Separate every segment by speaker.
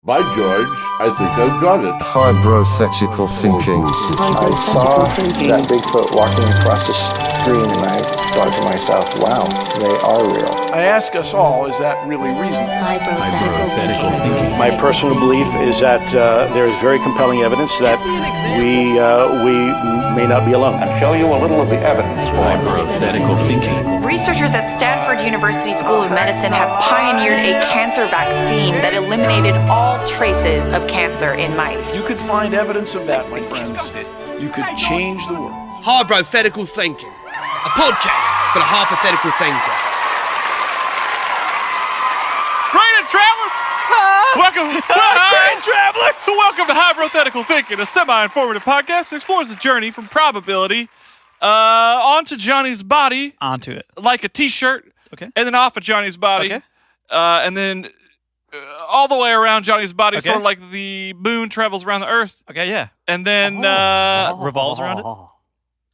Speaker 1: By George, I think I've got it.
Speaker 2: Hybrothetical Thinking.
Speaker 3: I saw that Bigfoot walking across the screen and I thought to myself, wow, they are real.
Speaker 4: I ask us all, is that really reasonable?
Speaker 5: Hybrothetical Thinking.
Speaker 6: My personal belief is that there is very compelling evidence that we may not be alone.
Speaker 1: I'll show you a little of the evidence.
Speaker 5: Hybrothetical Thinking.
Speaker 7: Researchers at Stanford University School of Medicine have pioneered a cancer vaccine that eliminated all traces of cancer in mice.
Speaker 4: You could find evidence of that, my friends. You could change the world.
Speaker 8: Hybrothetical Thinking, a podcast for the hypothetical thinker.
Speaker 9: Greetings, travelers! Greetings, travelers! Welcome to Hybrothetical Thinking, a semi-informative podcast that explores the journey from probability onto Johnny's body.
Speaker 10: Onto it.
Speaker 9: Like a t-shirt.
Speaker 10: Okay.
Speaker 9: And then off of Johnny's body.
Speaker 10: Okay.
Speaker 9: And then all the way around Johnny's body,
Speaker 10: Okay.
Speaker 9: sort of like the moon travels around the Earth.
Speaker 10: Okay, yeah.
Speaker 9: And then
Speaker 10: Revolves around it?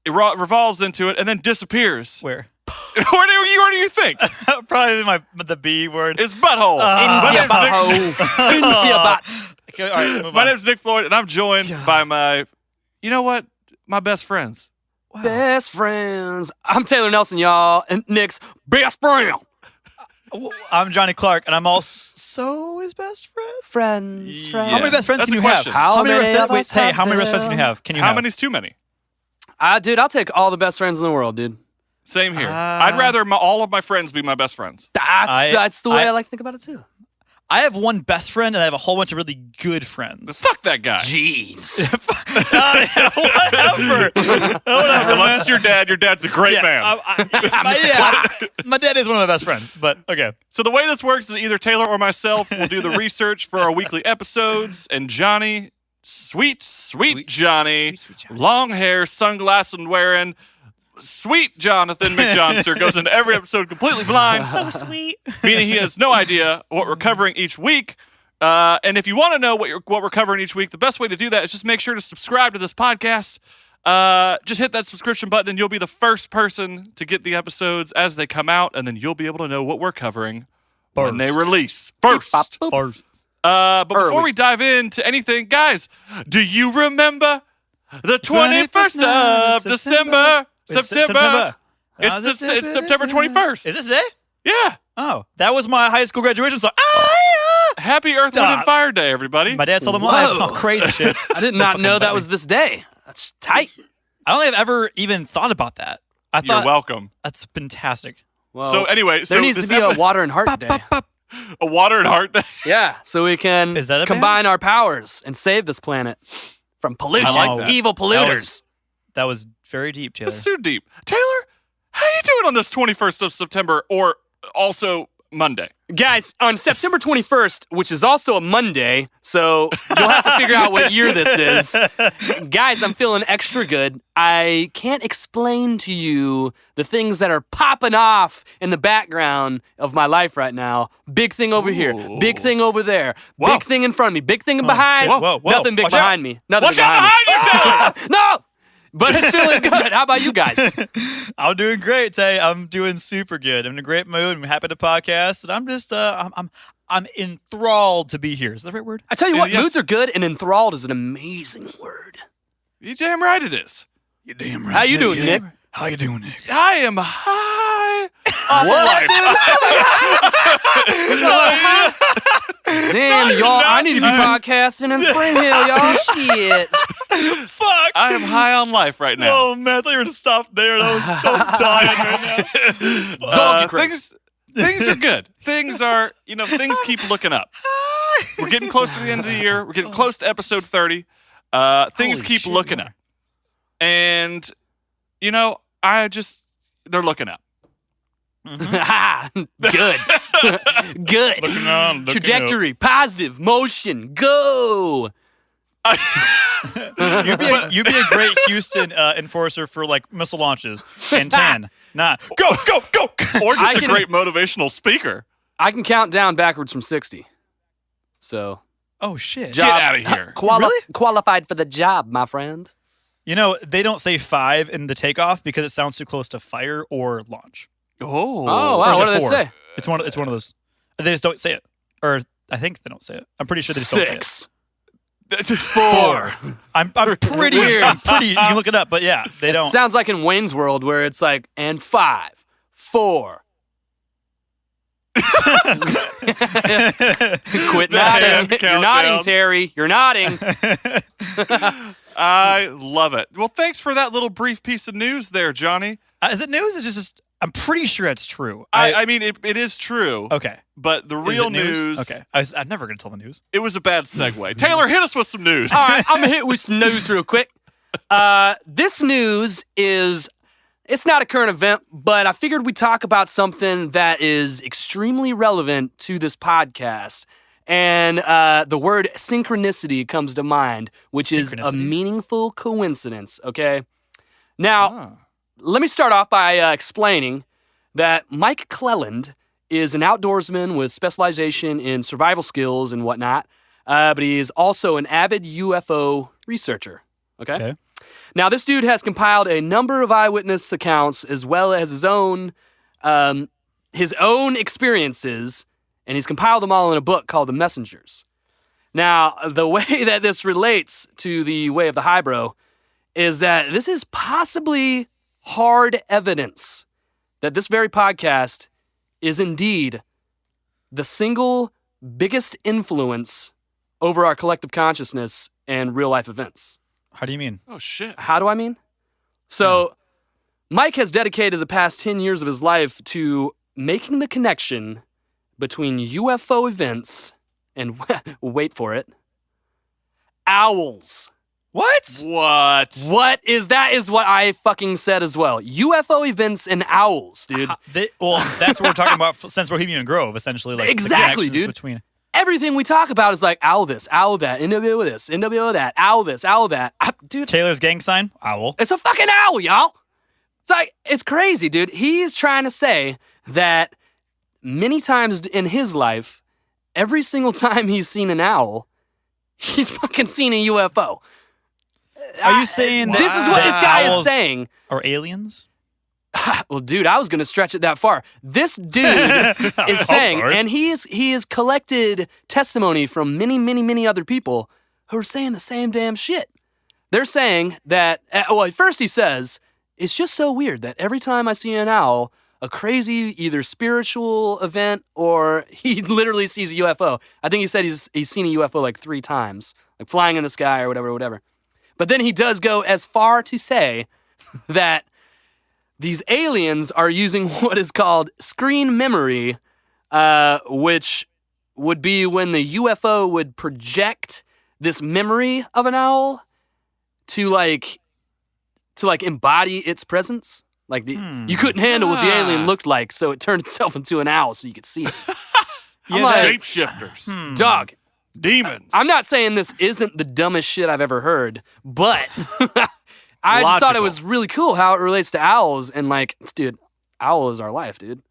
Speaker 9: it revolves into it and then disappears.
Speaker 10: Where?
Speaker 9: Where do you think?
Speaker 10: Probably the B word.
Speaker 9: It's butthole.
Speaker 10: Okay, all right, move
Speaker 9: My
Speaker 10: on.
Speaker 9: name's Nick Floyd, and I'm joined by my, you know what? My best friends.
Speaker 10: Wow.
Speaker 8: Best friends. I'm Taylor Nelson, y'all, and Nick's best friend.
Speaker 10: I'm Johnny Clark, and I'm also his best friend.
Speaker 8: Friends.
Speaker 9: Yeah.
Speaker 10: How many best friends
Speaker 9: That's
Speaker 10: can
Speaker 9: a
Speaker 10: you
Speaker 9: question.
Speaker 10: have?
Speaker 8: How many
Speaker 10: best
Speaker 8: of
Speaker 10: friends?
Speaker 8: us
Speaker 10: Hey,
Speaker 8: have
Speaker 10: how many best friends
Speaker 8: them?
Speaker 10: can you have? Can you
Speaker 9: How
Speaker 10: have?
Speaker 9: many's too many?
Speaker 8: Dude, I'll take all the best friends in the world, dude.
Speaker 9: Same here. I'd rather all of my friends be my best friends.
Speaker 8: That's the way I like to think about it, too.
Speaker 10: I have one best friend, and I have a whole bunch of really good friends.
Speaker 9: Fuck that guy.
Speaker 8: Jeez.
Speaker 10: Whatever.
Speaker 9: Unless it's your dad. Your dad's a great man.
Speaker 10: My dad is one of my best friends, but okay.
Speaker 9: So the way this works is either Taylor or myself will do the research for our weekly episodes, and Johnny, sweet Johnny,
Speaker 10: Sweet Johnny.
Speaker 9: long hair, sunglasses wearing, sweet Jonathan McJohnster goes into every episode completely blind.
Speaker 10: So sweet.
Speaker 9: Meaning he has no idea what we're covering each week. And if you want to know what we're covering each week, the best way to do that is just make sure to subscribe to this podcast. Just hit that subscription button and you'll be the first person to get the episodes as they come out, and then you'll be able to know what we're covering when they release. First. But before we dive into anything, guys, do you remember the 21st of December? September. It's September 21st.
Speaker 10: Is this today?
Speaker 9: Yeah.
Speaker 10: Oh, that was my high school graduation song.
Speaker 9: Happy Earth, Wind, and Fire Day, everybody.
Speaker 10: My dad saw them live.
Speaker 8: Whoa.
Speaker 10: Oh, crazy shit.
Speaker 8: I did not know that was this day. That's tight.
Speaker 10: I don't think I've ever even thought about that. I
Speaker 9: You're
Speaker 10: thought
Speaker 9: welcome.
Speaker 10: that's fantastic.
Speaker 8: Well,
Speaker 9: So anyway,
Speaker 8: there needs to be a water and heart day.
Speaker 9: a water and heart day.
Speaker 8: Yeah, so we can
Speaker 10: Is that a
Speaker 8: combine our powers and save this planet from pollution,
Speaker 9: I like that.
Speaker 8: evil polluters.
Speaker 10: That was very deep, Taylor.
Speaker 9: It's too deep. Taylor, how you doing on this 21st of September, or also Monday?
Speaker 8: Guys, on September 21st, which is also a Monday, so you'll have to figure out what year this is. Guys, I'm feeling extra good. I can't explain to you the things that are popping off in the background of my life right now. Big thing over here, big thing over there,
Speaker 9: Whoa.
Speaker 8: big thing in front of me, big thing behind.
Speaker 10: shit. Whoa.
Speaker 8: Nothing big
Speaker 10: Watch
Speaker 8: behind me. Nothing
Speaker 9: Watch
Speaker 8: big
Speaker 9: out
Speaker 8: behind
Speaker 9: behind you, Taylor!
Speaker 8: me. No! But it's feeling good. How about you guys?
Speaker 10: I'm doing great, Tay. I'm doing super good. I'm in a great mood. I'm happy to podcast, and I'm just I'm enthralled to be here. Is that the right word?
Speaker 8: I tell you what,
Speaker 9: Yes.
Speaker 8: moods are good, and enthralled is an amazing word.
Speaker 9: You damn right it is.
Speaker 10: You're damn right.
Speaker 8: How you doing, Nick?
Speaker 10: How you doing, Nick?
Speaker 9: I am high on life.
Speaker 8: Damn, y'all, I need to be podcasting in Spring Hill, y'all. Shit.
Speaker 10: Fuck.
Speaker 9: I am high on life right now.
Speaker 10: Oh man, I thought you were gonna stop there. And I was I'm dying right now.
Speaker 8: Doggy crazy.
Speaker 9: Things are good. Things keep looking up. We're getting close to the end of the year. We're getting close to episode 30. Things
Speaker 10: Holy
Speaker 9: keep
Speaker 10: shit,
Speaker 9: looking
Speaker 10: man.
Speaker 9: up. And, they're looking up.
Speaker 8: Good. Good.
Speaker 10: Looking
Speaker 8: Trajectory, positive, motion, go.
Speaker 10: You'd be a great Houston enforcer for like missile launches. And 10, 9, go.
Speaker 9: Or just
Speaker 8: I
Speaker 9: a
Speaker 8: can-
Speaker 9: great motivational speaker.
Speaker 8: I can count down backwards from 60. So,
Speaker 10: Oh shit.
Speaker 9: Get out of here.
Speaker 10: Really?
Speaker 8: Qualified for the job, my friend.
Speaker 10: You know, they don't say 5 in the takeoff because it sounds too close to fire or launch.
Speaker 9: Oh.
Speaker 8: Oh,
Speaker 10: Or
Speaker 8: wow.
Speaker 10: is
Speaker 8: What
Speaker 10: it
Speaker 8: did they
Speaker 10: 4?
Speaker 8: say?
Speaker 10: It's one of those. They just don't say it. Or I think they don't say it. I'm pretty sure they just don't say it.
Speaker 8: 6, 4.
Speaker 10: I'm pretty. I'm pretty. You can look it up, but yeah, they don't.
Speaker 8: Sounds like in Wayne's World where it's like, and 5, 4. Quit nodding. You're nodding, Terry. You're nodding.
Speaker 9: I love it. Well, thanks for that little brief piece of news there, Johnny.
Speaker 10: Is it news? It's just. I'm pretty sure it's true.
Speaker 9: I mean, it is true.
Speaker 10: Okay.
Speaker 9: But the real news.
Speaker 10: Okay. I'm never going to tell the news.
Speaker 9: It was a bad segue. Taylor, hit us with some news.
Speaker 8: All right, I'm going to hit with some news real quick. This news is, it's not a current event, but I figured we'd talk about something that is extremely relevant to this podcast. And the word synchronicity comes to mind, which is a meaningful coincidence, okay? Now, let me start off by explaining that Mike Cleland is an outdoorsman with specialization in survival skills and whatnot, but he is also an avid UFO researcher, okay? Now, this dude has compiled a number of eyewitness accounts as well as his own experiences, and he's compiled them all in a book called The Messengers. Now, the way that this relates to the way of the Hybro is that this is possibly hard evidence that this very podcast is indeed the single biggest influence over our collective consciousness and real life events.
Speaker 10: How do you mean?
Speaker 9: Oh, shit.
Speaker 8: How do I mean? So, Mike has dedicated the past 10 years of his life to making the connection between UFO events and, wait for it, owls.
Speaker 10: What?
Speaker 8: What is that? Is what I fucking said as well. UFO events and owls, dude.
Speaker 10: That's what we're talking about since Bohemian Grove, essentially. Like
Speaker 8: exactly,
Speaker 10: the
Speaker 8: dude.
Speaker 10: Between
Speaker 8: everything we talk about is like owl this, owl that, NWO this, NWO that, owl this, owl that. Dude,
Speaker 10: Taylor's gang sign, owl.
Speaker 8: It's a fucking owl, y'all. It's like, it's crazy, dude. He's trying to say that many times in his life, every single time he's seen an owl, he's fucking seen a UFO.
Speaker 10: Are you saying that
Speaker 8: this is what this guy is saying?
Speaker 10: Are aliens?
Speaker 8: Well, dude, I was going to stretch it that far. This dude is saying, and he has collected testimony from many, many, many other people who are saying the same damn shit. They're saying that, well, at first he says, it's just so weird that every time I see an owl, a crazy either spiritual event or he literally sees a UFO. I think he said he's seen a UFO like 3 times, like flying in the sky or whatever. But then he does go as far to say that these aliens are using what is called screen memory, which would be when the UFO would project this memory of an owl to embody its presence. Like you couldn't handle what the alien looked like, so it turned itself into an owl so you could see it.
Speaker 9: Shapeshifters.
Speaker 8: Dog.
Speaker 9: Demons.
Speaker 8: I'm not saying this isn't the dumbest shit I've ever heard, but I just thought it was really cool how it relates to owls. And like, dude, owl is our life, dude.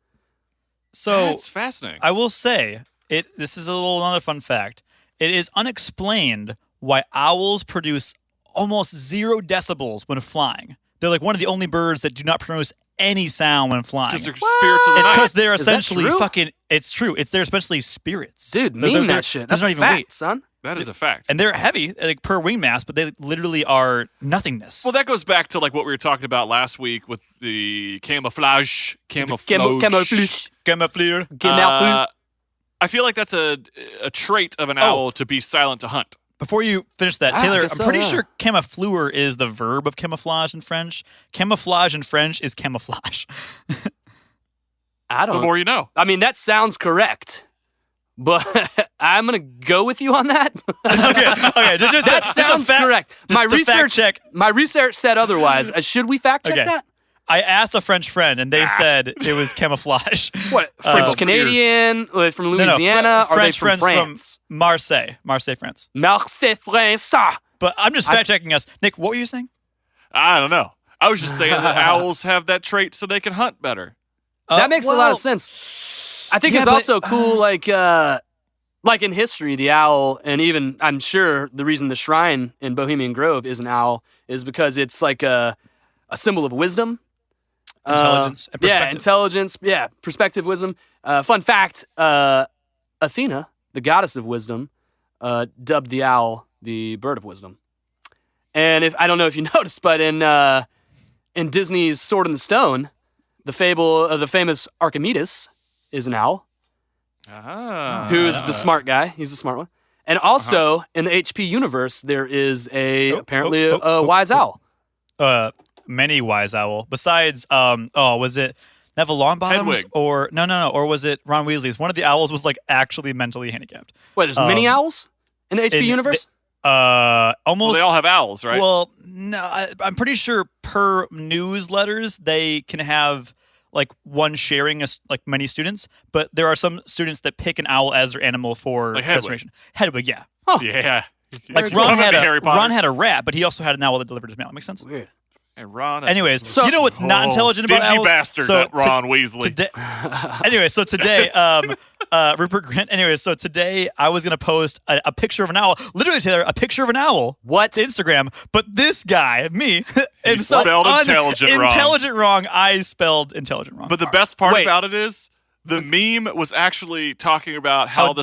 Speaker 10: So
Speaker 9: it's fascinating.
Speaker 10: I will say, this is another fun fact. It is unexplained why owls produce almost 0 decibels when flying. They're like one of the only birds that do not produce any sound when flying.
Speaker 9: Because they're spirits of the night.
Speaker 10: Because they're essentially
Speaker 8: true?
Speaker 10: it's true. They're essentially spirits.
Speaker 8: Dude, that shit. That's
Speaker 10: not
Speaker 8: a
Speaker 10: even
Speaker 8: fact,
Speaker 10: weight.
Speaker 8: son.
Speaker 9: That is a fact.
Speaker 10: And they're heavy, like per wing mass, but they literally are nothingness.
Speaker 9: Well, that goes back to like what we were talking about last week with the camouflage.
Speaker 10: Camouflage.
Speaker 9: I feel like that's a trait of an owl to be silent to hunt.
Speaker 10: Before you finish that, Taylor, I'm pretty
Speaker 8: yeah.
Speaker 10: sure camoufleur is the verb of camouflage in French. Camouflage in French is camouflage.
Speaker 8: I don't.
Speaker 9: The more you know.
Speaker 8: I mean, that sounds correct, but I'm gonna go with you on that.
Speaker 10: Okay.
Speaker 8: That sounds correct. My research said otherwise. Should we fact check that?
Speaker 10: I asked a French friend, and they said it was camouflage.
Speaker 8: What? French Canadian from Louisiana?
Speaker 10: No,
Speaker 8: French
Speaker 10: friends
Speaker 8: from France?
Speaker 10: from Marseille, France.
Speaker 8: Marseille, France.
Speaker 10: But I'm just fact checking us. Nick, what were you saying?
Speaker 9: I don't know. I was just saying that owls have that trait so they can hunt better.
Speaker 8: That makes a lot of sense. I think it's also cool, like in history, the owl, and even I'm sure the reason the shrine in Bohemian Grove is an owl is because it's like a symbol of wisdom.
Speaker 10: Intelligence and perspective.
Speaker 8: Yeah, intelligence. Yeah, perspective, wisdom. Fun fact, Athena the goddess of wisdom, dubbed the owl the bird of wisdom. And I don't know if you noticed, but in Disney's Sword in the Stone, the fable of the famous Archimedes is an owl. Who's the smart guy. He's the smart one. And also, in the HP universe, there is apparently a wise owl.
Speaker 10: Many wise owl. Besides, was it Neville Longbottoms?
Speaker 9: Hedwig.
Speaker 10: Or or was it Ron Weasley's? One of the owls was like actually mentally handicapped.
Speaker 8: Wait, there's many owls in the HP universe?
Speaker 10: Almost.
Speaker 9: Well, they all have owls, right?
Speaker 10: Well, no, I'm pretty sure per newsletters they can have like one sharing like many students, but there are some students that pick an owl as their animal for
Speaker 9: Like
Speaker 10: transformation. Hedwig, yeah.
Speaker 9: Yeah.
Speaker 10: Like
Speaker 9: Ron
Speaker 10: Ron had a rat, but he also had an owl that delivered his mail. Makes sense?
Speaker 8: Weird.
Speaker 9: And Ron.
Speaker 10: Anyways, you know what's not intelligent about
Speaker 9: stingy
Speaker 10: owls?
Speaker 9: bastard, that Ron Weasley.
Speaker 10: Anyway, so today, Rupert Grint. Anyway, so today I was gonna post a picture of an owl. Literally, Taylor, a picture of an owl.
Speaker 8: What?
Speaker 10: To Instagram? But this guy, me,
Speaker 9: spelled intelligent wrong.
Speaker 10: I spelled intelligent wrong.
Speaker 9: But the best part about it is the meme was actually talking about how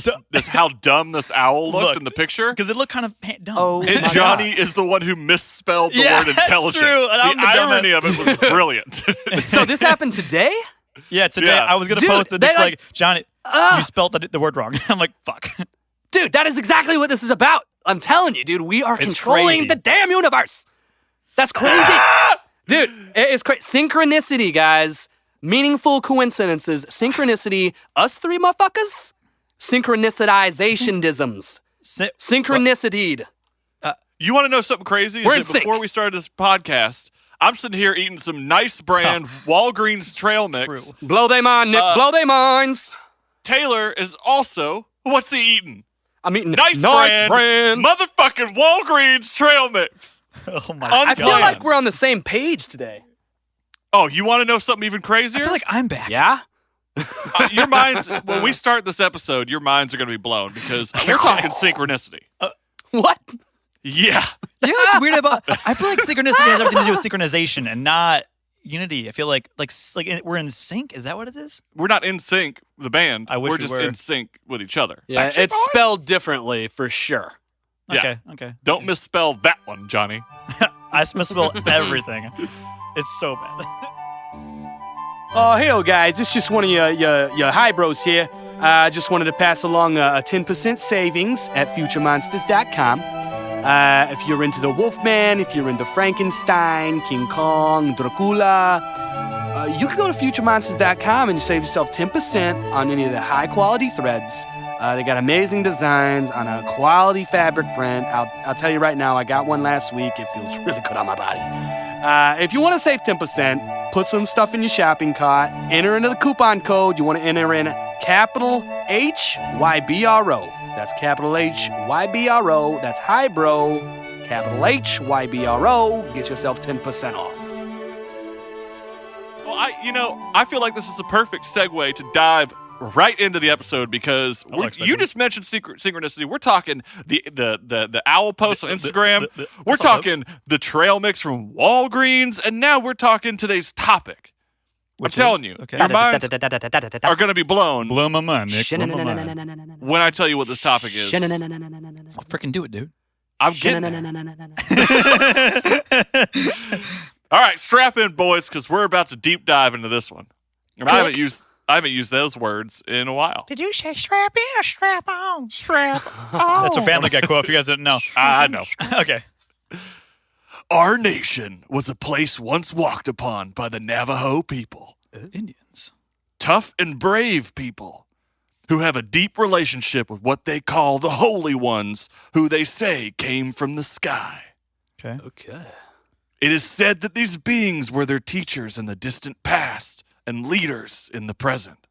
Speaker 9: how dumb this owl looked in the picture.
Speaker 10: Because it looked kind of dumb.
Speaker 8: Oh,
Speaker 9: and Johnny is the one who misspelled the word intelligent.
Speaker 10: True. And
Speaker 9: the irony of it was brilliant.
Speaker 8: So this happened today?
Speaker 10: Yeah, today
Speaker 9: Yeah.
Speaker 10: I was gonna
Speaker 8: Dude,
Speaker 10: post it.
Speaker 8: they
Speaker 10: It's
Speaker 8: like-
Speaker 10: like Johnny, you spelled the word wrong. I'm like, fuck.
Speaker 8: Dude, that is exactly what this is about. I'm telling you, dude, we are controlling
Speaker 10: crazy.
Speaker 8: the damn universe. That's crazy. Dude, it's crazy. Synchronicity, guys. Meaningful coincidences. Synchronicity. Us three motherfuckers. Synchronicitization-disms. Synchronicity.
Speaker 9: You want to know something crazy?
Speaker 8: We're in
Speaker 9: Is that before
Speaker 8: sync.
Speaker 9: we started this podcast, I'm sitting here eating some nice brand Walgreens trail mix.
Speaker 10: True.
Speaker 8: Blow they mind, Nick. Blow they minds.
Speaker 9: Taylor is also, what's he eating?
Speaker 8: I'm eating
Speaker 9: Nice brand, motherfucking Walgreens trail mix.
Speaker 10: Oh my
Speaker 8: I
Speaker 10: god.
Speaker 8: feel like we're on the same page today.
Speaker 9: Oh, you want to know something even crazier?
Speaker 10: I feel like I'm back.
Speaker 8: Yeah?
Speaker 9: Your minds, when we start this episode, your minds are going to be blown because we're talking synchronicity.
Speaker 8: What?
Speaker 9: Yeah.
Speaker 10: You know what's weird about? I feel like synchronicity has everything to do with synchronization and not unity. I feel like we're in sync. Is that what it is?
Speaker 9: We're not in sync, the band.
Speaker 10: I wish
Speaker 9: we're
Speaker 10: we
Speaker 9: just
Speaker 10: were.
Speaker 9: in sync with each other.
Speaker 8: Yeah,
Speaker 9: Actually,
Speaker 8: it's spelled differently for sure.
Speaker 9: Yeah.
Speaker 10: Okay.
Speaker 9: Don't misspell that one, Johnny.
Speaker 10: I misspell everything. It's so bad.
Speaker 8: Oh, hey, guys, it's just one of your high bros here. I just wanted to pass along a 10% savings at futuremonsters.com. If you're into the Wolfman, if you're into Frankenstein, King Kong, Dracula, you can go to futuremonsters.com and save yourself 10% on any of the high-quality threads. They got amazing designs on a quality fabric print. I'll tell you right now, I got one last week. It feels really good on my body. If you want to save 10%, put some stuff in your shopping cart, enter into the coupon code. You want to enter in capital HYBRO. That's capital HYBRO. That's Hybro. Capital HYBRO. Get yourself 10% off.
Speaker 9: Well, I feel like this is a perfect segue to dive right into the episode because you just mentioned synchronicity. We're talking the owl post on Instagram. We're talking the trail mix from Walgreens, and now we're talking today's topic. I'm telling you, your minds are going to be blown.
Speaker 10: Blow my mind, Nick. Blow my mind.
Speaker 9: When I tell you what this topic is.
Speaker 10: Freaking do it, dude.
Speaker 9: I'm getting it. All right, strap in, boys, because we're about to deep dive into this one. And I haven't used those words in a while.
Speaker 7: Did you say strap in or strap on? Strap on.
Speaker 10: That's a Family Guy quote if you guys didn't know.
Speaker 9: I know.
Speaker 10: Okay.
Speaker 9: Our nation was a place once walked upon by the Navajo people.
Speaker 10: Indians.
Speaker 9: Tough and brave people who have a deep relationship with what they call the Holy Ones, who they say came from the sky.
Speaker 8: Okay.
Speaker 9: It is said that these beings were their teachers in the distant past and leaders in the present.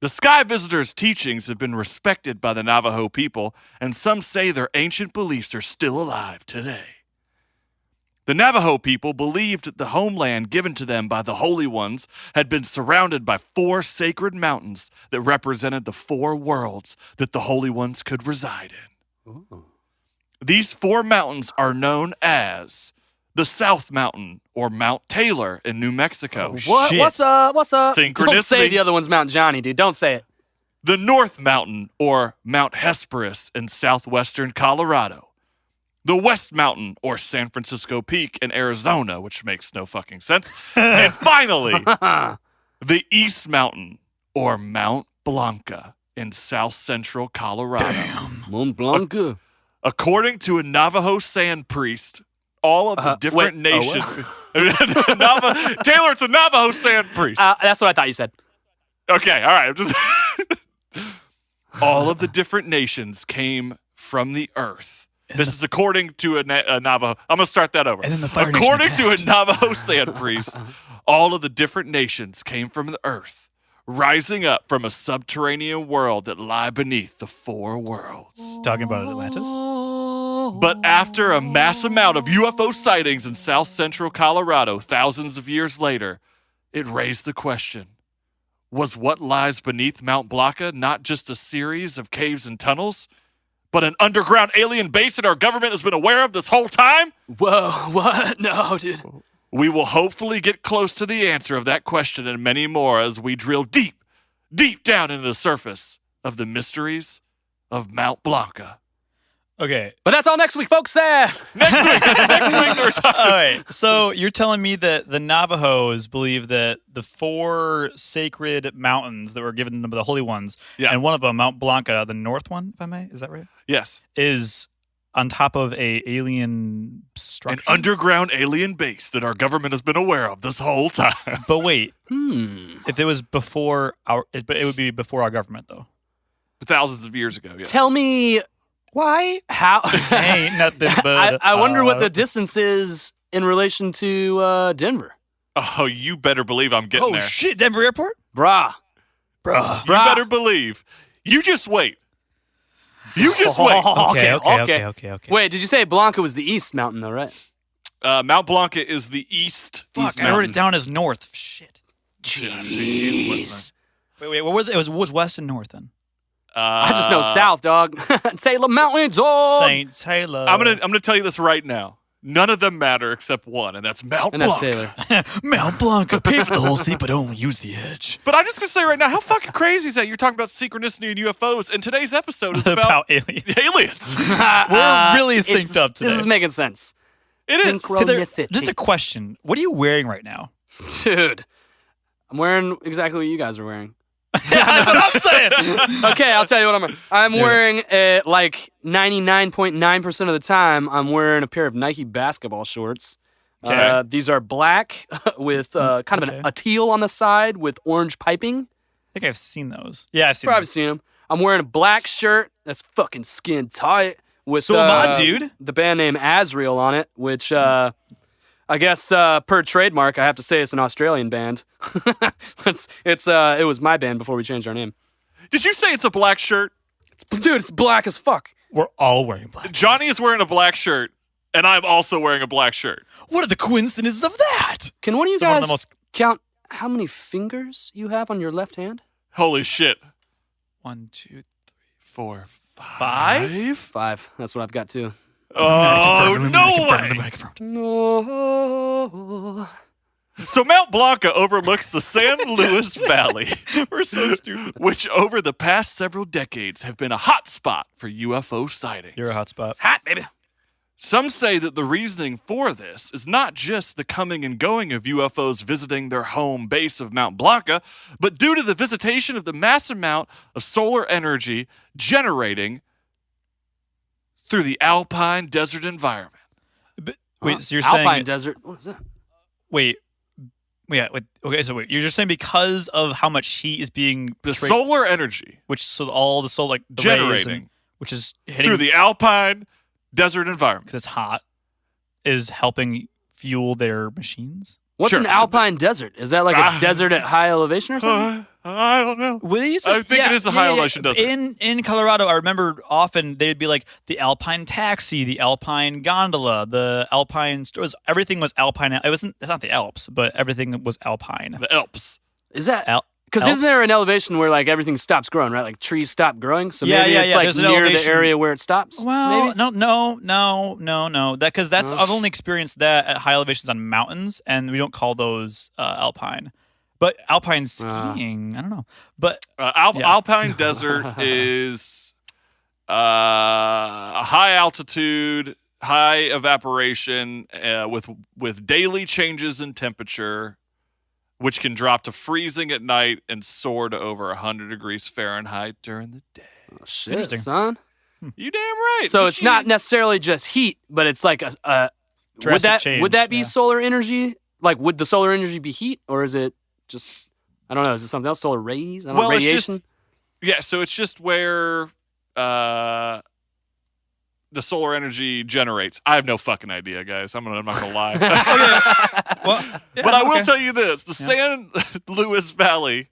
Speaker 9: The Sky Visitors' teachings have been respected by the Navajo people, and some say their ancient beliefs are still alive today. The Navajo people believed that the homeland given to them by the Holy Ones had been surrounded by 4 sacred mountains that represented the 4 worlds that the Holy Ones could reside in.
Speaker 8: Ooh.
Speaker 9: These 4 mountains are known as the South Mountain, or Mount Taylor in New Mexico.
Speaker 8: What's up?
Speaker 9: Synchronicity.
Speaker 8: Don't say the other one's Mount Johnny, dude. Don't say it.
Speaker 9: the North Mountain, or Mount Hesperus in southwestern Colorado, the West Mountain, or San Francisco Peak in Arizona, which makes no fucking sense, and finally, the East Mountain, or Mount Blanca in south central Colorado.
Speaker 8: Mont Blanca.
Speaker 9: According to a Navajo sand priest, all of the different nations. Taylor, it's a Navajo sand priest.
Speaker 8: That's what I thought you said.
Speaker 9: Okay, all right. All of the different nations came from the earth. This is according to a Navajo. I'm going to start that over.
Speaker 10: And then the Fire
Speaker 9: according
Speaker 10: Nation
Speaker 9: to a
Speaker 10: attacked.
Speaker 9: Navajo sand priest, all of the different nations came from the earth, rising up from a subterranean world that lie beneath the four worlds.
Speaker 10: Talking about Atlantis?
Speaker 9: But after a mass amount of UFO sightings in south central Colorado thousands of years later, it raised the question, was what lies beneath Mount Blanca not just a series of caves and tunnels, but an underground alien base that our government has been aware of this whole time?
Speaker 8: Whoa, what? No, dude.
Speaker 9: We will hopefully get close to the answer of that question and many more as we drill deep, deep down into the surface of the mysteries of Mount Blanca.
Speaker 10: Okay.
Speaker 8: But that's all next week, folks.
Speaker 9: Next week we're talking.
Speaker 10: All right. So you're telling me that the Navajos believe that the four sacred mountains that were given to the holy ones, and one of them, Mount Blanca, the north one, if I may, is that right?
Speaker 9: Yes.
Speaker 10: Is on top of a alien structure?
Speaker 9: An underground alien base that our government has been aware of this whole time.
Speaker 10: But wait. If it was before it would be before our government, though.
Speaker 9: Thousands of years ago, yes.
Speaker 8: Tell me
Speaker 10: why?
Speaker 8: How?
Speaker 10: Ain't nothing but.
Speaker 8: I wonder what the distance is in relation to Denver.
Speaker 9: Oh, you better believe I'm getting there.
Speaker 10: Oh, shit. Denver Airport?
Speaker 8: Bruh.
Speaker 9: You better believe. You just wait. You just wait.
Speaker 10: Okay.
Speaker 8: Wait, did you say Blanca was the east mountain, though, right?
Speaker 9: Mount Blanca is the east.
Speaker 10: Fuck, I wrote it down as north. Shit.
Speaker 9: Jeez, listener.
Speaker 10: Wait. What was west and north then?
Speaker 8: I just know south, dog. Salem Mountains. Oh,
Speaker 10: Saint Taylor.
Speaker 9: I'm gonna tell you this right now. None of them matter except one, and that's Mount Blanca.
Speaker 8: That's Taylor.
Speaker 10: Mount Blanca. Pay for the whole seat, but only use the edge.
Speaker 9: But I'm just gonna say right now, how fucking crazy is that? You're talking about synchronicity and UFOs, and today's episode is about
Speaker 10: aliens.
Speaker 9: Aliens.
Speaker 10: We're really synced up today.
Speaker 8: This is making sense.
Speaker 9: It is.
Speaker 8: Synchronicity.
Speaker 10: Just a question. What are you wearing right now?
Speaker 8: Dude, I'm wearing exactly what you guys are wearing.
Speaker 10: That's what I'm saying.
Speaker 8: Okay, I'll tell you what I'm wearing. I'm wearing, like 99.9% of the time, I'm wearing a pair of Nike basketball shorts.
Speaker 9: Okay.
Speaker 8: These are black with kind of a teal on the side with orange piping.
Speaker 10: I think I've seen those. Yeah, I've seen
Speaker 8: Probably
Speaker 10: those.
Speaker 8: seen them. I'm wearing a black shirt that's fucking skin tight with
Speaker 10: So am I, dude.
Speaker 8: the band name Azrael on it, which I guess per trademark I have to say it's an Australian band. It was my band before we changed our name.
Speaker 9: Did you say it's a black shirt?
Speaker 8: Dude, it's black as fuck.
Speaker 10: We're all wearing black.
Speaker 9: Johnny is wearing a black shirt, and I'm also wearing a black shirt.
Speaker 10: What are the coincidences of that?
Speaker 8: Can one of you
Speaker 10: One of
Speaker 8: guys
Speaker 10: the most-
Speaker 8: count how many fingers you have on your left hand?
Speaker 9: Holy shit.
Speaker 10: 1, 2, 3,
Speaker 9: 4,
Speaker 10: 5?
Speaker 8: 5. That's what I've got too.
Speaker 9: Oh, no way.
Speaker 8: No.
Speaker 9: So Mount Blanca overlooks the San Luis Valley,
Speaker 10: We're so stupid.
Speaker 9: which over the past several decades have been a hot spot for UFO sightings.
Speaker 10: You're a hotspot.
Speaker 8: It's hot, baby.
Speaker 9: Some say that the reasoning for this is not just the coming and going of UFOs visiting their home base of Mount Blanca, but due to the visitation of the massive amount of solar energy generating through the alpine desert environment.
Speaker 10: But, wait, so you're
Speaker 8: Alpine
Speaker 10: saying...
Speaker 8: desert. What is that?
Speaker 10: Wait. Yeah, wait. Okay, so wait. You're just saying because of how much heat is being...
Speaker 9: The solar energy
Speaker 10: so all the solar... Like, the rays
Speaker 9: generating
Speaker 10: which is hitting...
Speaker 9: through the alpine desert environment.
Speaker 10: Because it's hot, is helping fuel their machines?
Speaker 8: What's
Speaker 9: Sure.
Speaker 8: an alpine desert? Is that like a desert at high elevation or something?
Speaker 9: I don't know.
Speaker 10: Well,
Speaker 9: I think it is a high elevation desert.
Speaker 10: In Colorado, I remember often they'd be like the Alpine taxi, the Alpine gondola, the Alpine stores. Everything was Alpine. It's not the Alps, but everything was Alpine.
Speaker 9: The Alps.
Speaker 8: Is that
Speaker 10: Alps?
Speaker 8: because isn't there an elevation where like everything stops growing, right? Like trees stop growing, so
Speaker 10: Yeah,
Speaker 8: maybe
Speaker 10: yeah,
Speaker 8: it's
Speaker 10: yeah.
Speaker 8: like
Speaker 10: There's an
Speaker 8: near the
Speaker 10: elevation-
Speaker 8: area where it stops.
Speaker 10: Well,
Speaker 8: maybe?
Speaker 10: no. Because that's I've only experienced that at high elevations on mountains, and we don't call those Alpine. But alpine skiing, I don't know. But
Speaker 9: Alpine desert is a high altitude, high evaporation, with daily changes in temperature, which can drop to freezing at night and soar to over 100 degrees Fahrenheit during the day.
Speaker 8: Oh, shit, son.
Speaker 9: You damn right.
Speaker 8: So it's not necessarily just heat, but it's like a
Speaker 10: drastic change.
Speaker 8: Would that be solar energy? Like, would the solar energy be heat, or is it just, I don't know, is it something else? Solar rays? I don't know, radiation?
Speaker 9: So it's just where the solar energy generates. I have no fucking idea, guys. I'm not gonna lie. But I will tell you this: the San Luis Valley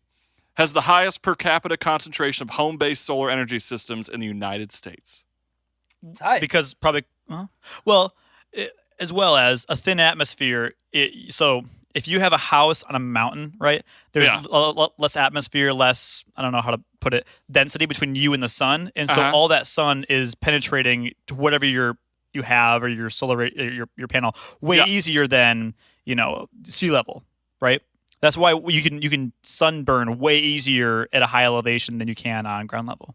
Speaker 9: has the highest per capita concentration of home-based solar energy systems in the United States.
Speaker 8: It's high.
Speaker 10: Because probably, as well as a thin atmosphere. So if you have a house on a mountain, right, there's less atmosphere, less, I don't know how to put it, density between you and the sun. And so all that sun is penetrating to whatever you have or your solar, your panel way easier than, sea level, right? That's why you can sunburn way easier at a high elevation than you can on ground level.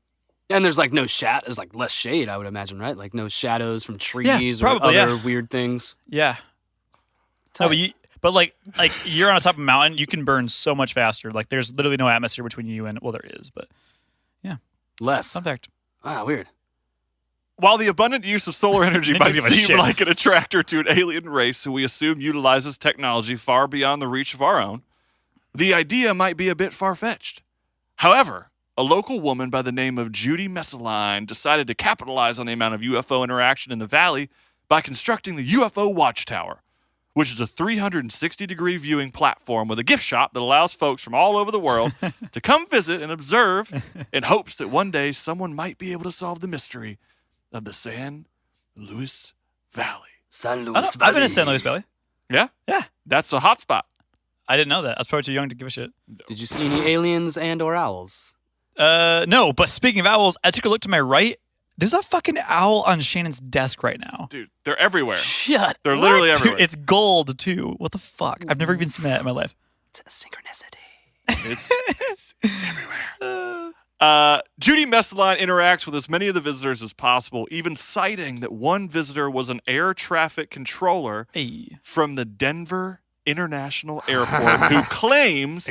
Speaker 8: And there's like there's like less shade, I would imagine, right? Like no shadows from trees or
Speaker 10: probably,
Speaker 8: other weird things.
Speaker 10: Yeah. No, but like you're on the top of a mountain, you can burn so much faster. Like there's literally no atmosphere between you and, well, there is, but yeah.
Speaker 8: Less.
Speaker 10: Fun fact.
Speaker 8: Ah, weird.
Speaker 9: While the abundant use of solar energy might seem like an attractor to an alien race who we assume utilizes technology far beyond the reach of our own, the idea might be a bit far-fetched. However, a local woman by the name of Judy Messaline decided to capitalize on the amount of UFO interaction in the valley by constructing the UFO Watchtower, which is a 360-degree viewing platform with a gift shop that allows folks from all over the world to come visit and observe in hopes that one day someone might be able to solve the mystery of the San Luis Valley.
Speaker 8: San Luis Valley.
Speaker 10: I've been to San Luis Valley.
Speaker 9: Yeah?
Speaker 10: Yeah.
Speaker 9: That's a hot spot.
Speaker 10: I didn't know that. I was probably too young to give a shit.
Speaker 8: Did you see any aliens and or owls?
Speaker 10: No, but speaking of owls, I took a look to my right. There's a fucking owl on Shannon's desk right now.
Speaker 9: Dude, they're everywhere.
Speaker 8: They're
Speaker 9: literally everywhere.
Speaker 10: Dude, it's gold, too. What the fuck? I've never even seen that in my life.
Speaker 8: It's a synchronicity.
Speaker 9: It's everywhere. Judy Messaline interacts with as many of the visitors as possible, even citing that one visitor was an air traffic controller from the Denver International Airport who claims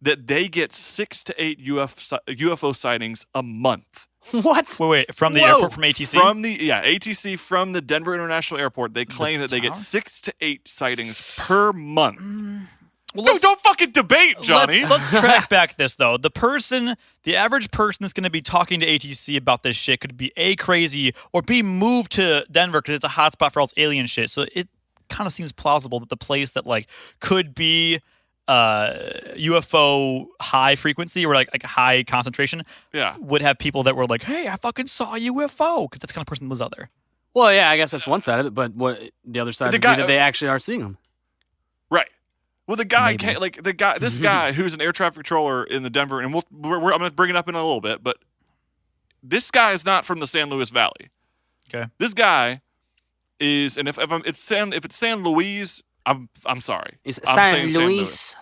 Speaker 9: that they get 6 to 8 UFO sightings a month.
Speaker 8: What?
Speaker 10: Wait. From the airport, from ATC?
Speaker 9: ATC from the Denver International Airport. They claim that they get 6 to 8 sightings per month. Well, no, don't fucking debate, Johnny.
Speaker 10: Let's track back this, though. The average person that's going to be talking to ATC about this shit could be A, crazy, or B, moved to Denver because it's a hotspot for all this alien shit. So it kind of seems plausible that the place that, like, could be UFO high frequency or like high concentration would have people that were like, hey, I fucking saw a UFO, because that's the kind of person that was out there.
Speaker 8: Well, yeah, I guess that's one side of it, but the other side would be that they actually are seeing them.
Speaker 9: Right. Well, the guy this guy who's an air traffic controller in the Denver, and I'm going to bring it up in a little bit, but this guy is not from the San Luis Valley.
Speaker 10: Okay.
Speaker 9: This guy is, and if it's San Luis, I'm sorry.
Speaker 8: San Luis.